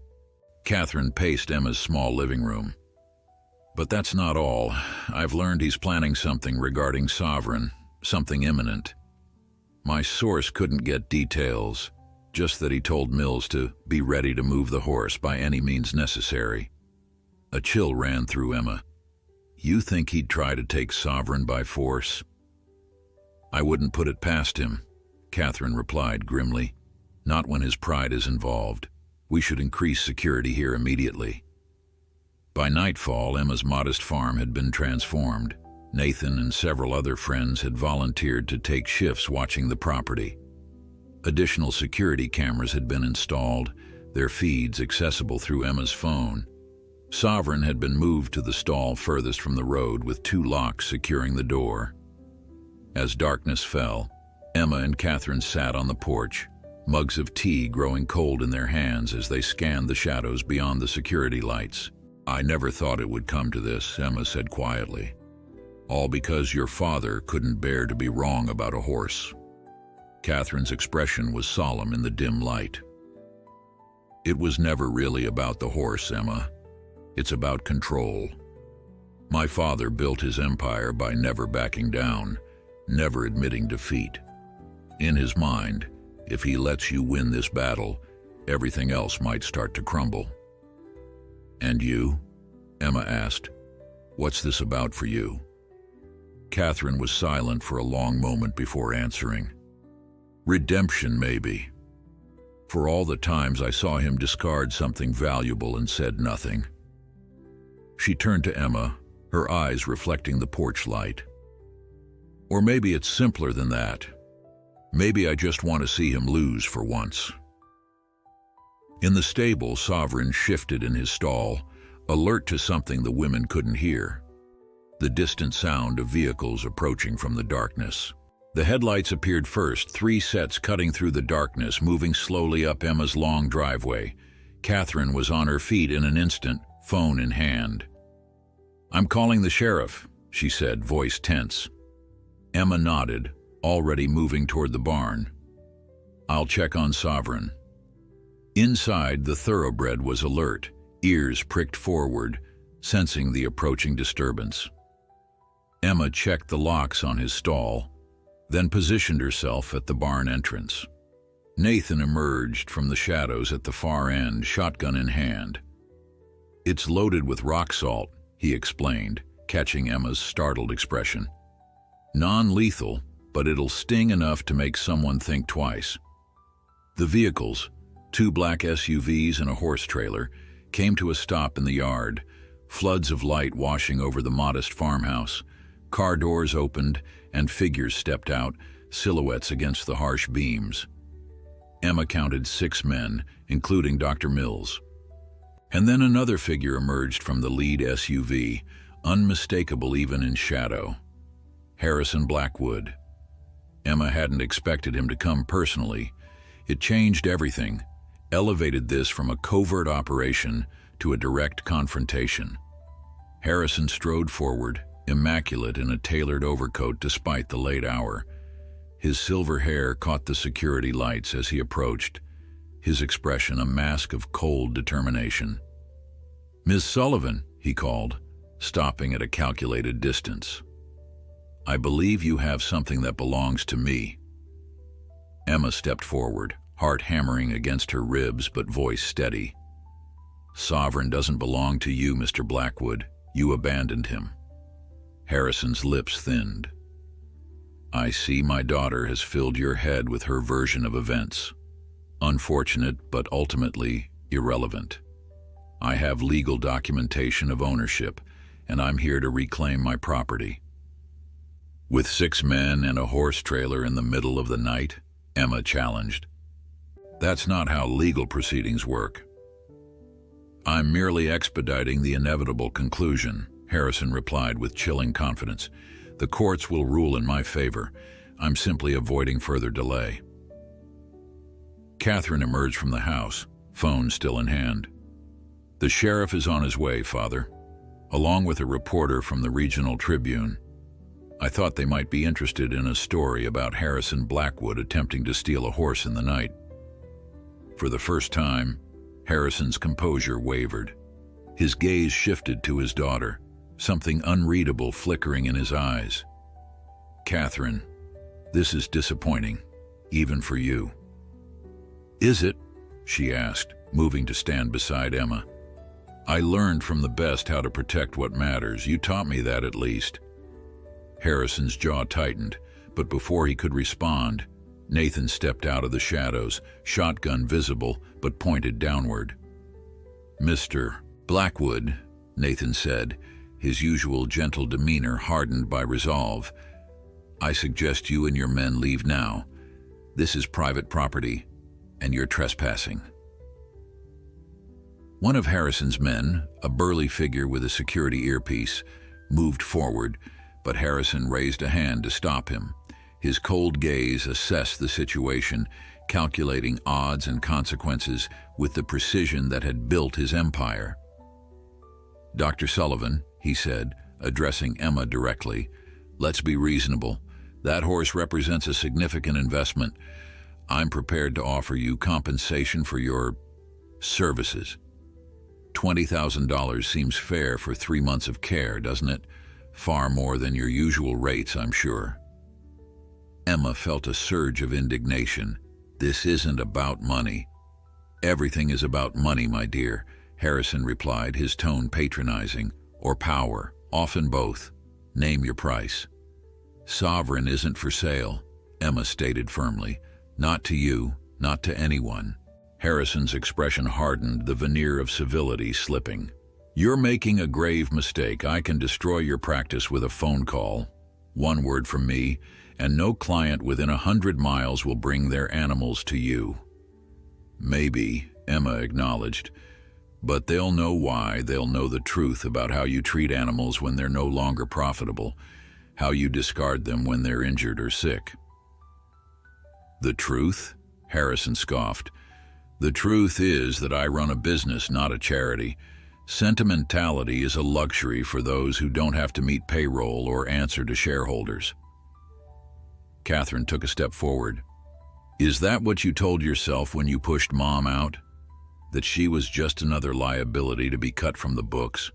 Catherine paced Emma's small living room. "But that's not all. I've learned he's planning something regarding Sovereign, something imminent. My source couldn't get details, just that he told Mills to be ready to move the horse by any means necessary." A chill ran through Emma. "You think he'd try to take Sovereign by force?" "I wouldn't put it past him," Catherine replied grimly. "Not when his pride is involved. We should increase security here immediately." By nightfall, Emma's modest farm had been transformed. Nathan and several other friends had volunteered to take shifts watching the property. Additional security cameras had been installed, their feeds accessible through Emma's phone. Sovereign had been moved to the stall furthest from the road with 2 locks securing the door. As darkness fell, Emma and Catherine sat on the porch, mugs of tea growing cold in their hands as they scanned the shadows beyond the security lights. "I never thought it would come to this," Emma said quietly. "All because your father couldn't bear to be wrong about a horse." Catherine's expression was solemn in the dim light. "It was never really about the horse, Emma. It's about control. My father built his empire by never backing down, never admitting defeat. In his mind, if he lets you win this battle, everything else might start to crumble." "And you?" Emma asked. "What's this about for you?" Catherine was silent for a long moment before answering. "Redemption, maybe. For all the times I saw him discard something valuable and said nothing." She turned to Emma, her eyes reflecting the porch light. "Or maybe it's simpler than that. Maybe I just want to see him lose for once." In the stable, Sovereign shifted in his stall, alert to something the women couldn't hear: the distant sound of vehicles approaching from the darkness. The headlights appeared first, 3 sets cutting through the darkness, moving slowly up Emma's long driveway. Catherine was on her feet in an instant, phone in hand. "I'm calling the sheriff," she said, voice tense. Emma nodded, already moving toward the barn. "I'll check on Sovereign." Inside, the thoroughbred was alert, ears pricked forward, sensing the approaching disturbance. Emma checked the locks on his stall, then positioned herself at the barn entrance. Nathan emerged from the shadows at the far end, shotgun in hand. "It's loaded with rock salt," he explained, catching Emma's startled expression. "Non-lethal, but it'll sting enough to make someone think twice." The vehicles, 2 black SUVs and a horse trailer, came to a stop in the yard, floods of light washing over the modest farmhouse. Car doors opened, and figures stepped out, silhouettes against the harsh beams. Emma counted 6 men, including Dr. Mills. And then another figure emerged from the lead SUV, unmistakable even in shadow. Harrison Blackwood. Emma hadn't expected him to come personally. It changed everything, elevated this from a covert operation to a direct confrontation. Harrison strode forward, immaculate in a tailored overcoat despite the late hour. His silver hair caught the security lights as he approached, his expression a mask of cold determination. "Miss Sullivan," he called, stopping at a calculated distance. "I believe you have something that belongs to me." Emma stepped forward, heart hammering against her ribs but voice steady. "Sovereign doesn't belong to you, Mr. Blackwood. You abandoned him." Harrison's lips thinned. "I see my daughter has filled your head with her version of events. Unfortunate, but ultimately irrelevant. I have legal documentation of ownership, and I'm here to reclaim my property." "With 6 men and a horse trailer in the middle of the night?" Emma challenged. "That's not how legal proceedings work." "I'm merely expediting the inevitable conclusion," Harrison replied with chilling confidence. "The courts will rule in my favor. I'm simply avoiding further delay." Catherine emerged from the house, phone still in hand. "The sheriff is on his way, Father, along with a reporter from the Regional Tribune. I thought they might be interested in a story about Harrison Blackwood attempting to steal a horse in the night." For the first time, Harrison's composure wavered. His gaze shifted to his daughter, something unreadable flickering in his eyes. "Catherine, this is disappointing, even for you." "Is it?" she asked, moving to stand beside Emma. "I learned from the best how to protect what matters. You taught me that at least." Harrison's jaw tightened, but before he could respond, Nathan stepped out of the shadows, shotgun visible but pointed downward. "Mr. Blackwood," Nathan said, his usual gentle demeanor hardened by resolve, "I suggest you and your men leave now. This is private property, and you're trespassing." One of Harrison's men, a burly figure with a security earpiece, moved forward, but Harrison raised a hand to stop him. His cold gaze assessed the situation, calculating odds and consequences with the precision that had built his empire. "Dr. Sullivan," he said, addressing Emma directly, "let's be reasonable. That horse represents a significant investment. I'm prepared to offer you compensation for your services. $20,000 seems fair for 3 months of care, doesn't it? Far more than your usual rates, I'm sure." Emma felt a surge of indignation. "This isn't about money." "Everything is about money, my dear," Harrison replied, his tone patronizing. "Or power, often both. Name your price." "Sovereign isn't for sale," Emma stated firmly. "Not to you, not to anyone." Harrison's expression hardened, the veneer of civility slipping. "You're making a grave mistake. I can destroy your practice with a phone call. One word from me, and no client within 100 miles will bring their animals to you." "Maybe," Emma acknowledged, "but they'll know why. They'll know the truth about how you treat animals when they're no longer profitable, how you discard them when they're injured or sick." "The truth?" Harrison scoffed. The truth is that I run a business, not a charity. Sentimentality is a luxury for those who don't have to meet payroll or answer to shareholders. Catherine took a step forward. Is that what you told yourself when you pushed Mom out? That she was just another liability to be cut from the books?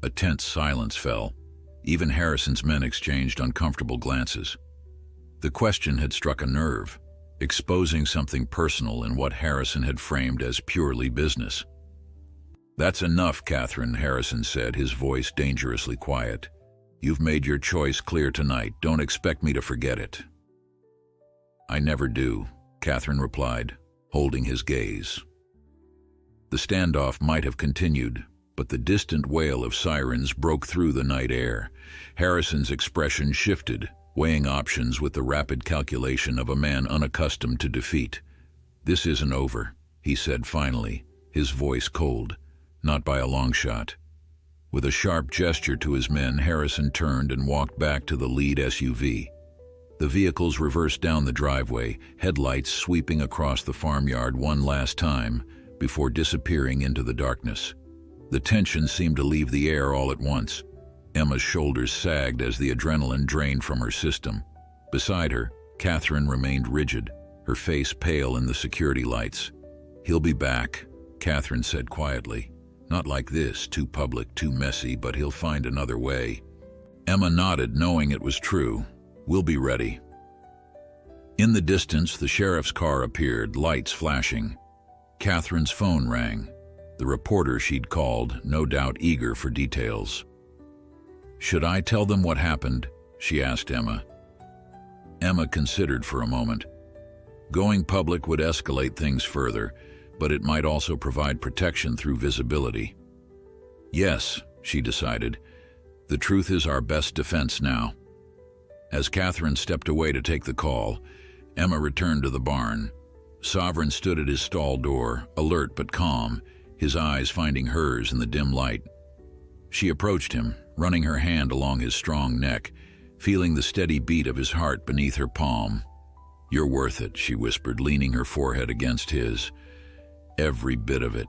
A tense silence fell. Even Harrison's men exchanged uncomfortable glances. The question had struck a nerve, exposing something personal in what Harrison had framed as purely business. That's enough, Catherine, Harrison said, his voice dangerously quiet. You've made your choice clear tonight. Don't expect me to forget it. I never do, Catherine replied, holding his gaze. The standoff might have continued, but the distant wail of sirens broke through the night air. Harrison's expression shifted, weighing options with the rapid calculation of a man unaccustomed to defeat. This isn't over, he said finally, his voice cold, not by a long shot. With a sharp gesture to his men, Harrison turned and walked back to the lead SUV. The vehicles reversed down the driveway, headlights sweeping across the farmyard one last time before disappearing into the darkness. The tension seemed to leave the air all at once. Emma's shoulders sagged as the adrenaline drained from her system. Beside her, Catherine remained rigid, her face pale in the security lights. He'll be back, Catherine said quietly. Not like this, too public, too messy, but he'll find another way. Emma nodded, knowing it was true. We'll be ready. In the distance, the sheriff's car appeared, lights flashing. Catherine's phone rang. The reporter she'd called, no doubt eager for details. Should I tell them what happened? She asked Emma. Emma considered for a moment. Going public would escalate things further, but it might also provide protection through visibility. Yes, she decided. The truth is our best defense now. As Catherine stepped away to take the call, Emma returned to the barn. Sovereign stood at his stall door, alert but calm, his eyes finding hers in the dim light. She approached him, running her hand along his strong neck, feeling the steady beat of his heart beneath her palm. You're worth it, she whispered, leaning her forehead against his. Every bit of it.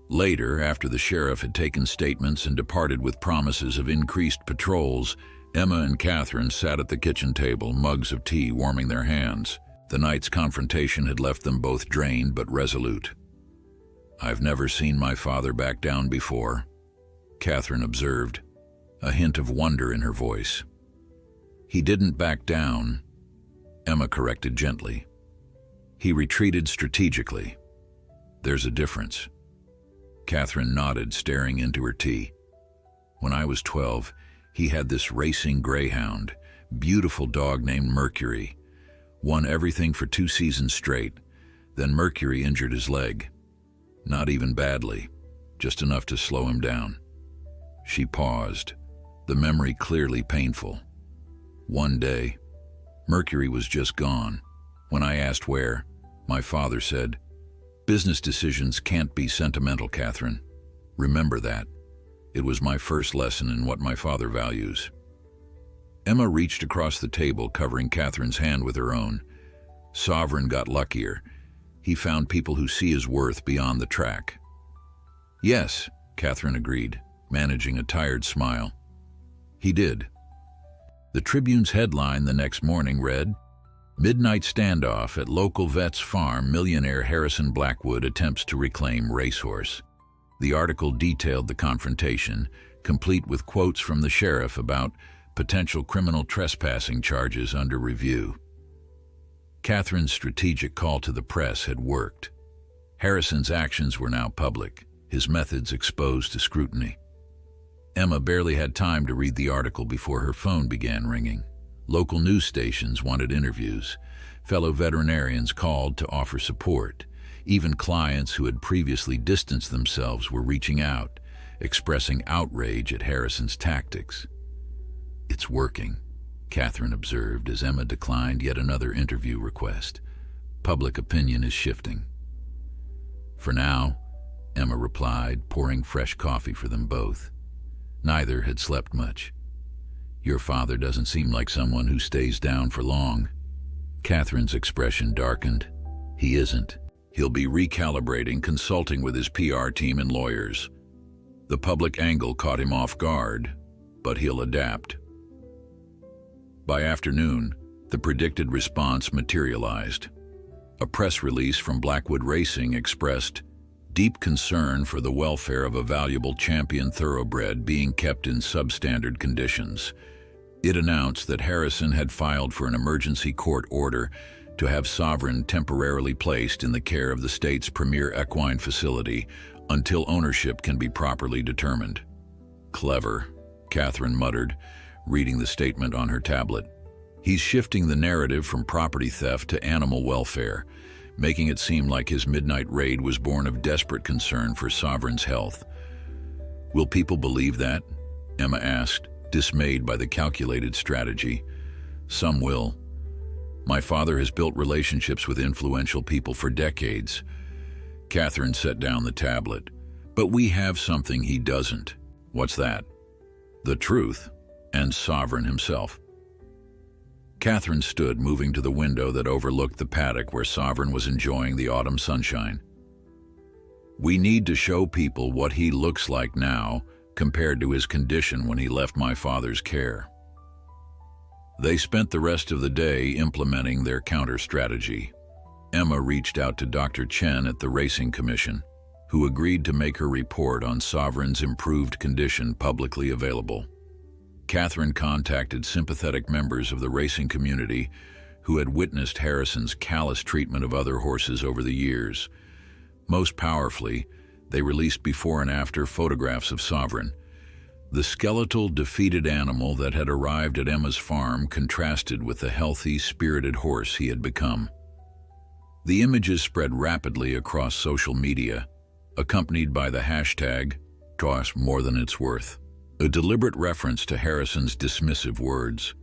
Later, after the sheriff had taken statements and departed with promises of increased patrols, Emma and Catherine sat at the kitchen table, mugs of tea warming their hands. The night's confrontation had left them both drained but resolute. I've never seen my father back down before, Catherine observed, a hint of wonder in her voice. He didn't back down, Emma corrected gently. He retreated strategically. There's a difference. Catherine nodded, staring into her tea. When I was 12, he had this racing greyhound, beautiful dog named Mercury. Won everything for 2 seasons straight. Then Mercury injured his leg. Not even badly, just enough to slow him down. She paused, the memory clearly painful. One day, Mercury was just gone. When I asked where, my father said, "Business decisions can't be sentimental, Catherine. Remember that." It was my first lesson in what my father values. Emma reached across the table, covering Catherine's hand with her own. Sovereign got luckier. He found people who see his worth beyond the track. Yes, Catherine agreed, managing a tired smile. He did. The Tribune's headline the next morning read, "Midnight standoff at local vet's farm, millionaire Harrison Blackwood attempts to reclaim racehorse." The article detailed the confrontation, complete with quotes from the sheriff about potential criminal trespassing charges under review. Catherine's strategic call to the press had worked. Harrison's actions were now public, his methods exposed to scrutiny. Emma barely had time to read the article before her phone began ringing. Local news stations wanted interviews. Fellow veterinarians called to offer support. Even clients who had previously distanced themselves were reaching out, expressing outrage at Harrison's tactics. It's working, Catherine observed as Emma declined yet another interview request. Public opinion is shifting. For now, Emma replied, pouring fresh coffee for them both. Neither had slept much. Your father doesn't seem like someone who stays down for long. Catherine's expression darkened. He isn't. He'll be recalibrating, consulting with his PR team and lawyers. The public angle caught him off guard, but he'll adapt. By afternoon, the predicted response materialized. A press release from Blackwood Racing expressed deep concern for the welfare of a valuable champion thoroughbred being kept in substandard conditions. It announced that Harrison had filed for an emergency court order to have Sovereign temporarily placed in the care of the state's premier equine facility until ownership can be properly determined. Clever, Catherine muttered, reading the statement on her tablet. He's shifting the narrative from property theft to animal welfare, making it seem like his midnight raid was born of desperate concern for Sovereign's health. Will people believe that? Emma asked, dismayed by the calculated strategy. Some will. My father has built relationships with influential people for decades. Catherine set down the tablet. But we have something he doesn't. What's that? The truth, and Sovereign himself. Catherine stood, moving to the window that overlooked the paddock where Sovereign was enjoying the autumn sunshine. We need to show people what he looks like now compared to his condition when he left my father's care. They spent the rest of the day implementing their counter-strategy. Emma reached out to Dr. Chen at the Racing Commission, who agreed to make her report on Sovereign's improved condition publicly available. Catherine contacted sympathetic members of the racing community who had witnessed Harrison's callous treatment of other horses over the years. Most powerfully, they released before and after photographs of Sovereign. The skeletal, defeated animal that had arrived at Emma's farm contrasted with the healthy, spirited horse he had become. The images spread rapidly across social media, accompanied by the hashtag #cost more than it's worth, a deliberate reference to Harrison's dismissive words.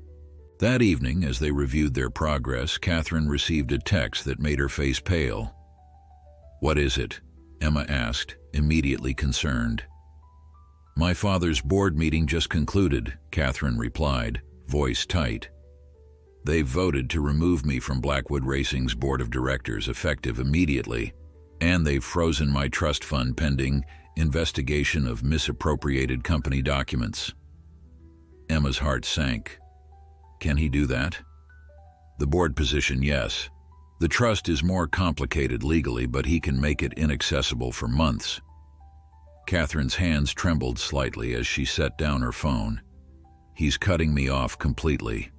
That evening, as they reviewed their progress, Catherine received a text that made her face pale. "What is it?" Emma asked, immediately concerned. "My father's board meeting just concluded," Catherine replied, voice tight. "They've voted to remove me from Blackwood Racing's board of directors effective immediately, and they've frozen my trust fund pending investigation of misappropriated company documents." Emma's heart sank. Can he do that? The board position, yes. The trust is more complicated legally, but he can make it inaccessible for months. Catherine's hands trembled slightly as she set down her phone. "He's cutting me off completely."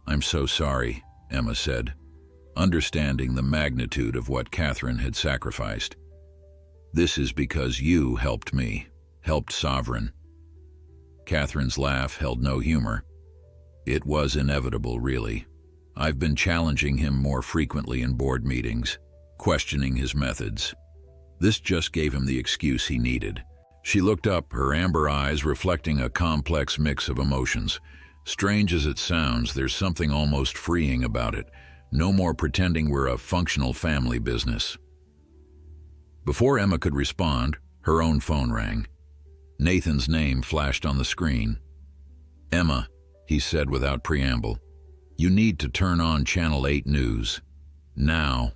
"I'm so sorry," Emma said, understanding the magnitude of what Catherine had sacrificed. "This is because you helped me, helped Sovereign." Catherine's laugh held no humor. "It was inevitable, really. I've been challenging him more frequently in board meetings, questioning his methods. This just gave him the excuse he needed." She looked up, her amber eyes reflecting a complex mix of emotions. Strange as it sounds, there's something almost freeing about it. No more pretending we're a functional family business. Before Emma could respond, her own phone rang. Nathan's name flashed on the screen. "Emma," he said without preamble, "you need to turn on Channel 8 News. Now."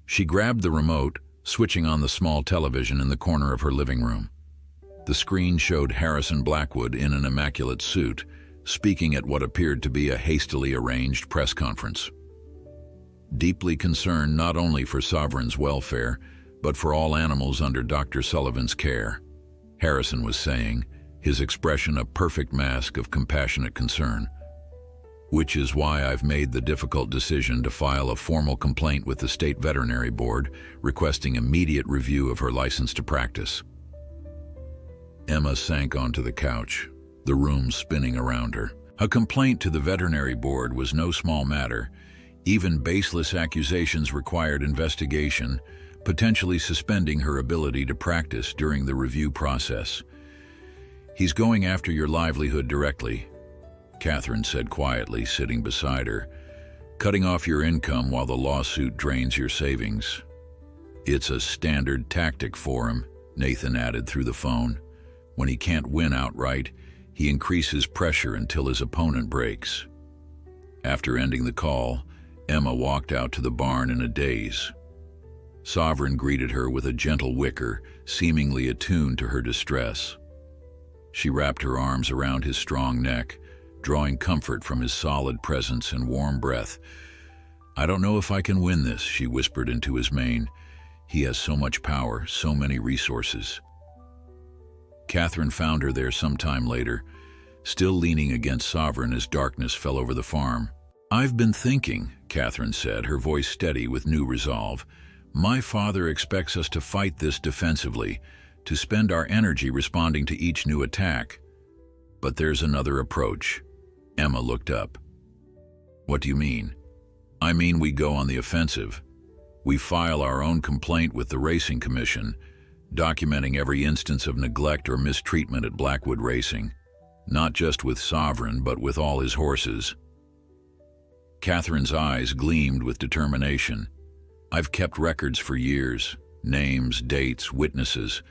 She grabbed the remote, switching on the small television in the corner of her living room. The screen showed Harrison Blackwood in an immaculate suit, speaking at what appeared to be a hastily arranged press conference. Deeply concerned not only for Sovereign's welfare, but for all animals under Dr. Sullivan's care, Harrison was saying, his expression a perfect mask of compassionate concern. "Which is why I've made the difficult decision to file a formal complaint with the State Veterinary Board, requesting immediate review of her license to practice." Emma sank onto the couch, the room spinning around her. A complaint to the Veterinary Board was no small matter. Even baseless accusations required investigation, potentially suspending her ability to practice during the review process. "He's going after your livelihood directly," Catherine said quietly, sitting beside her. "Cutting off your income while the lawsuit drains your savings." "It's a standard tactic for him," Nathan added through the phone. "When he can't win outright, he increases pressure until his opponent breaks." After ending the call, Emma walked out to the barn in a daze. Sovereign greeted her with a gentle wicker, seemingly attuned to her distress. She wrapped her arms around his strong neck, drawing comfort from his solid presence and warm breath. "I don't know if I can win this," she whispered into his mane. "He has so much power, so many resources." Catherine found her there some time later, still leaning against Sovereign as darkness fell over the farm. "I've been thinking," Catherine said, her voice steady with new resolve. "My father expects us to fight this defensively, to spend our energy responding to each new attack. But there's another approach." Emma looked up. "What do you mean?" "I mean we go on the offensive. We file our own complaint with the Racing Commission, documenting every instance of neglect or mistreatment at Blackwood Racing, not just with Sovereign, but with all his horses." Catherine's eyes gleamed with determination. "I've kept records for years, names, dates, witnesses.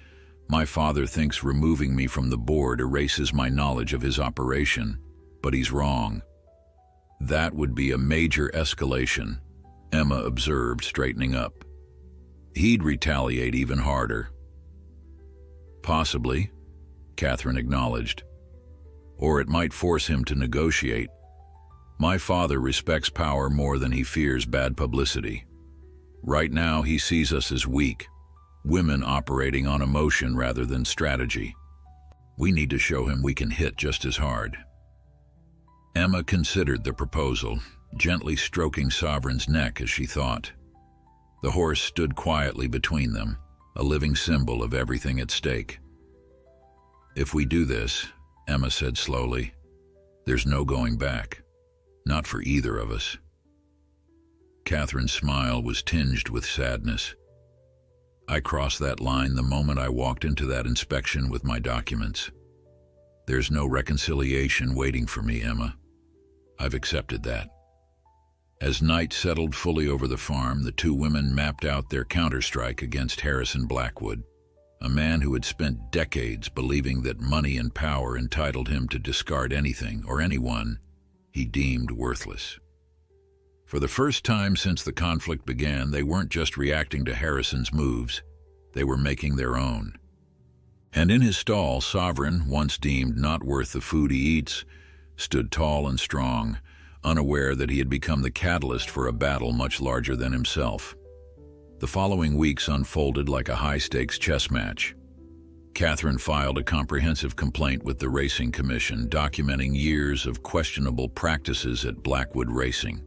My father thinks removing me from the board erases my knowledge of his operation, but he's wrong." "That would be a major escalation," Emma observed, straightening up. "He'd retaliate even harder." "Possibly," Catherine acknowledged. "Or it might force him to negotiate. My father respects power more than he fears bad publicity. Right now he sees us as weak, women operating on emotion rather than strategy. We need to show him we can hit just as hard." Emma considered the proposal, gently stroking Sovereign's neck as she thought. The horse stood quietly between them, a living symbol of everything at stake. "If we do this," Emma said slowly, "there's no going back. Not for either of us." Catherine's smile was tinged with sadness. "I crossed that line the moment I walked into that inspection with my documents. There's no reconciliation waiting for me, Emma. I've accepted that." As night settled fully over the farm, the two women mapped out their counterstrike against Harrison Blackwood, a man who had spent decades believing that money and power entitled him to discard anything or anyone he deemed worthless. For the first time since the conflict began, they weren't just reacting to Harrison's moves, they were making their own. And in his stall, Sovereign, once deemed not worth the food he eats, stood tall and strong, unaware that he had become the catalyst for a battle much larger than himself. The following weeks unfolded like a high-stakes chess match. Catherine filed a comprehensive complaint with the Racing Commission, documenting years of questionable practices at Blackwood Racing.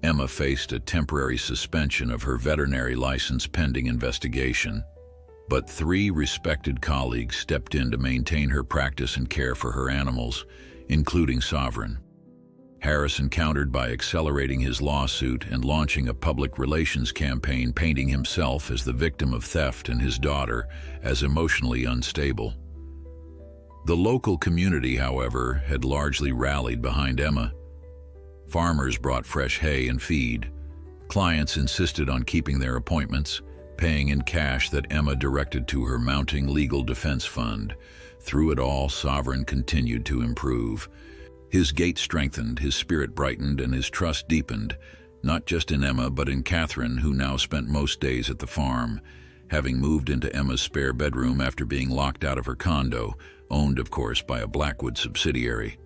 Emma faced a temporary suspension of her veterinary license pending investigation, but 3 respected colleagues stepped in to maintain her practice and care for her animals, including Sovereign. Harrison countered by accelerating his lawsuit and launching a public relations campaign painting himself as the victim of theft and his daughter as emotionally unstable. The local community, however, had largely rallied behind Emma. Farmers brought fresh hay and feed. Clients insisted on keeping their appointments, paying in cash that Emma directed to her mounting legal defense fund. Through it all, Sovereign continued to improve. His gait strengthened, his spirit brightened, and his trust deepened, not just in Emma but in Catherine, who now spent most days at the farm, having moved into Emma's spare bedroom after being locked out of her condo, owned, of course, by a Blackwood subsidiary.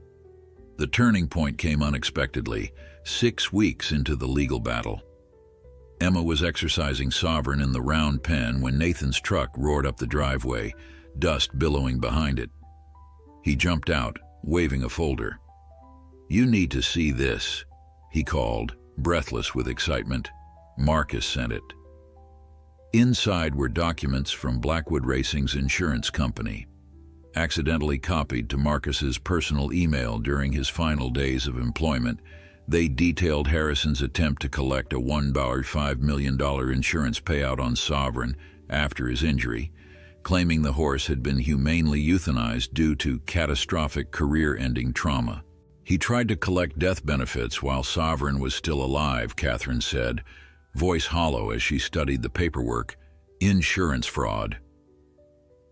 The turning point came unexpectedly, 6 weeks into the legal battle. Emma was exercising Sovereign in the round pen when Nathan's truck roared up the driveway, dust billowing behind it. He jumped out, waving a folder. "You need to see this," he called, breathless with excitement. Marcus sent it. Inside were documents from Blackwood Racing's insurance company, accidentally copied to Marcus's personal email during his final days of employment. They detailed Harrison's attempt to collect a $1.5 million insurance payout on Sovereign after his injury, claiming the horse had been humanely euthanized due to catastrophic career-ending trauma. He tried to collect death benefits while Sovereign was still alive, Catherine said, voice hollow as she studied the paperwork. Insurance fraud.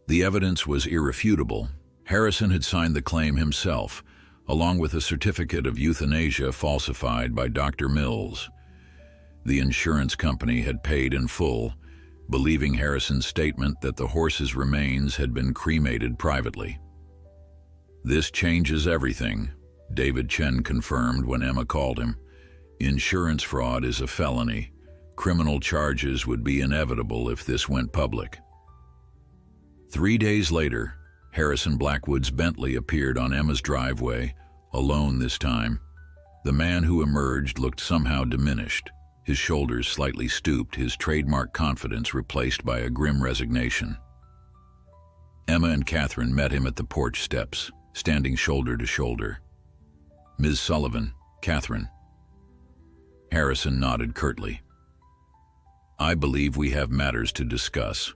The evidence was irrefutable. Harrison had signed the claim himself, along with a certificate of euthanasia falsified by Dr. Mills. The insurance company had paid in full, believing Harrison's statement that the horse's remains had been cremated privately. "This changes everything," David Chen confirmed when Emma called him. "Insurance fraud is a felony. Criminal charges would be inevitable if this went public." 3 days later, Harrison Blackwood's Bentley appeared on Emma's driveway, alone this time. The man who emerged looked somehow diminished, his shoulders slightly stooped, his trademark confidence replaced by a grim resignation. Emma and Catherine met him at the porch steps, standing shoulder to shoulder. "Ms. Sullivan, Catherine." Harrison nodded curtly. "I believe we have matters to discuss."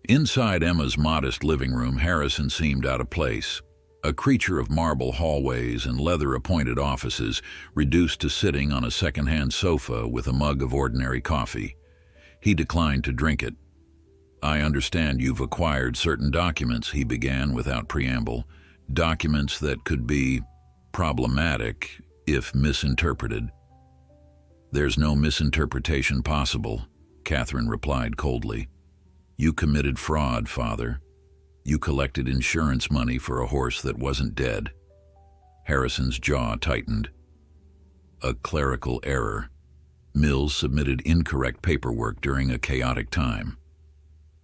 Inside Emma's modest living room, Harrison seemed out of place, a creature of marble hallways and leather-appointed offices, reduced to sitting on a second-hand sofa with a mug of ordinary coffee. He declined to drink it. "I understand you've acquired certain documents," he began without preamble. "Documents that could be problematic if misinterpreted." "There's no misinterpretation possible," Catherine replied coldly. "You committed fraud, Father. You collected insurance money for a horse that wasn't dead." Harrison's jaw tightened. "A clerical error. Mills submitted incorrect paperwork during a chaotic time.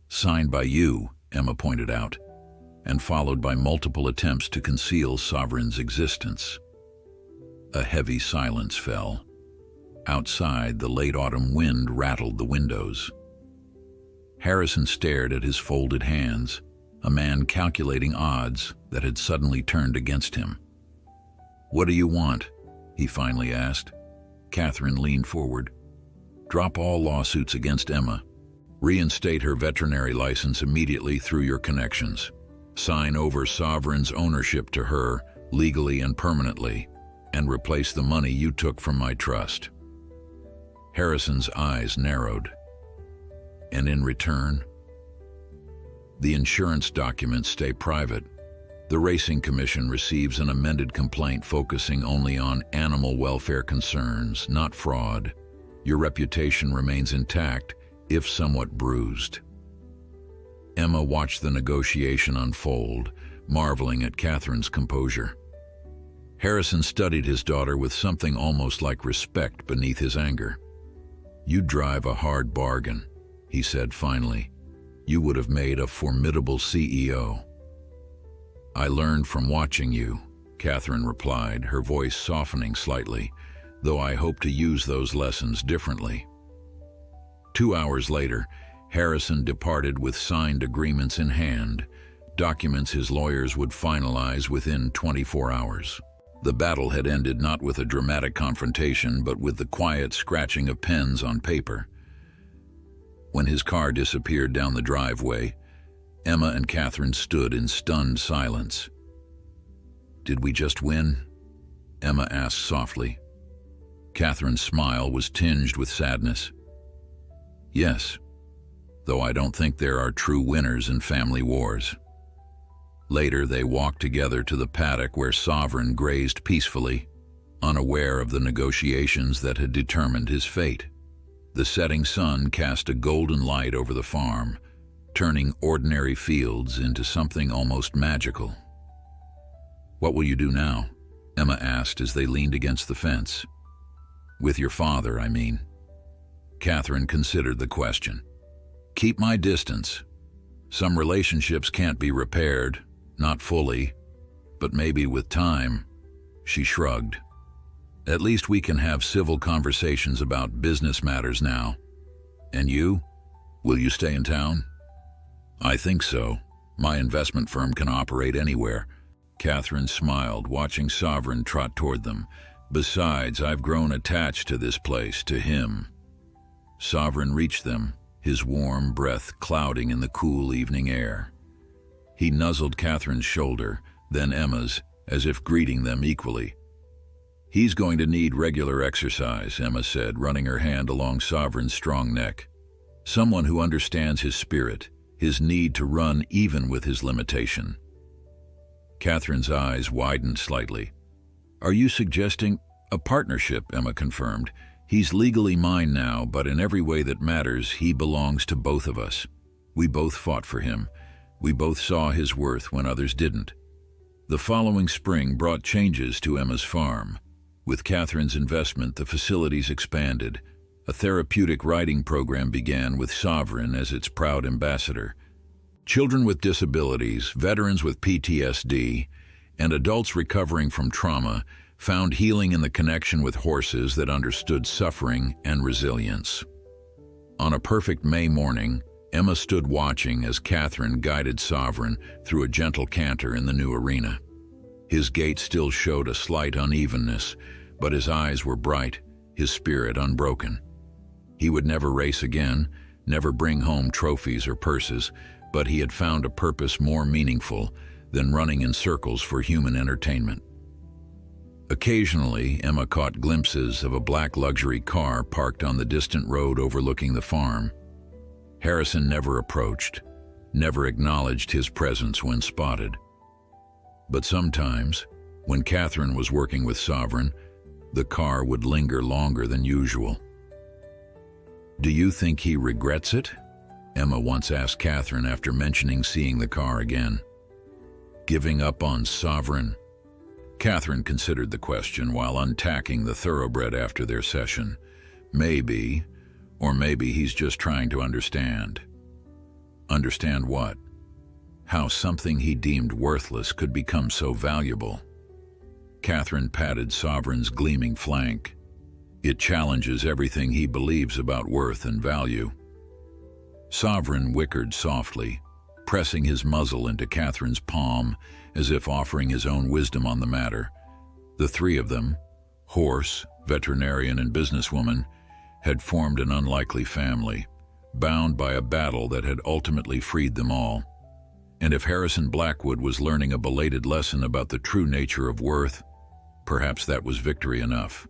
Signed by you," Emma pointed out, "and followed by multiple attempts to conceal Sovereign's existence." A heavy silence fell. Outside, the late autumn wind rattled the windows. Harrison stared at his folded hands, a man calculating odds that had suddenly turned against him. "What do you want?" he finally asked. Catherine leaned forward. "Drop all lawsuits against Emma. Reinstate her veterinary license immediately through your connections. Sign over Sovereign's ownership to her, legally and permanently, and replace the money you took from my trust." Harrison's eyes narrowed. "And in return?" "The insurance documents stay private. The Racing Commission receives an amended complaint focusing only on animal welfare concerns, not fraud. Your reputation remains intact, if somewhat bruised." Emma watched the negotiation unfold, marveling at Catherine's composure. Harrison studied his daughter with something almost like respect beneath his anger. "You drive a hard bargain," he said finally. "You would have made a formidable CEO." "I learned from watching you," Catherine replied, her voice softening slightly, "though I hope to use those lessons differently." 2 hours later, Harrison departed with signed agreements in hand, documents his lawyers would finalize within 24 hours. The battle had ended not with a dramatic confrontation, but with the quiet scratching of pens on paper. When his car disappeared down the driveway, Emma and Catherine stood in stunned silence. "Did we just win?" Emma asked softly. Catherine's smile was tinged with sadness. "Yes, though I don't think there are true winners in family wars." Later, they walked together to the paddock where Sovereign grazed peacefully, unaware of the negotiations that had determined his fate. The setting sun cast a golden light over the farm, turning ordinary fields into something almost magical. "What will you do now?" Emma asked as they leaned against the fence. "With your father, I mean." Catherine considered the question. "Keep my distance. Some relationships can't be repaired, not fully, but maybe with time." She shrugged. "At least we can have civil conversations about business matters now. And you? Will you stay in town?" "I think so. My investment firm can operate anywhere." Catherine smiled, watching Sovereign trot toward them. "Besides, I've grown attached to this place, to him." Sovereign reached them, his warm breath clouding in the cool evening air. He nuzzled Catherine's shoulder, then Emma's, as if greeting them equally. "He's going to need regular exercise," Emma said, running her hand along Sovereign's strong neck. "Someone who understands his spirit, his need to run even with his limitation." Catherine's eyes widened slightly. "Are you suggesting—" "A partnership," Emma confirmed. He's legally mine now, but in every way that matters, he belongs to both of us. We both fought for him. We both saw his worth when others didn't. The following spring brought changes to Emma's farm. With Catherine's investment, the facilities expanded. A therapeutic riding program began with Sovereign as its proud ambassador. Children with disabilities, veterans with PTSD, and adults recovering from trauma found healing in the connection with horses that understood suffering and resilience. On a perfect May morning, Emma stood watching as Catherine guided Sovereign through a gentle canter in the new arena. His gait still showed a slight unevenness, but his eyes were bright, his spirit unbroken. He would never race again, never bring home trophies or purses, but he had found a purpose more meaningful than running in circles for human entertainment. Occasionally, Emma caught glimpses of a black luxury car parked on the distant road overlooking the farm. Harrison never approached, never acknowledged his presence when spotted. But sometimes, when Catherine was working with Sovereign, the car would linger longer than usual. "Do you think he regrets it?" Emma once asked Catherine after mentioning seeing the car again. "Giving up on Sovereign?" Catherine considered the question while untacking the thoroughbred after their session. Maybe, or maybe he's just trying to understand. Understand what? How something he deemed worthless could become so valuable. Catherine patted Sovereign's gleaming flank. It challenges everything he believes about worth and value. Sovereign whickered softly, pressing his muzzle into Catherine's palm as if offering his own wisdom on the matter. The three of them, horse, veterinarian, and businesswoman, had formed an unlikely family, bound by a battle that had ultimately freed them all. And if Harrison Blackwood was learning a belated lesson about the true nature of worth, perhaps that was victory enough.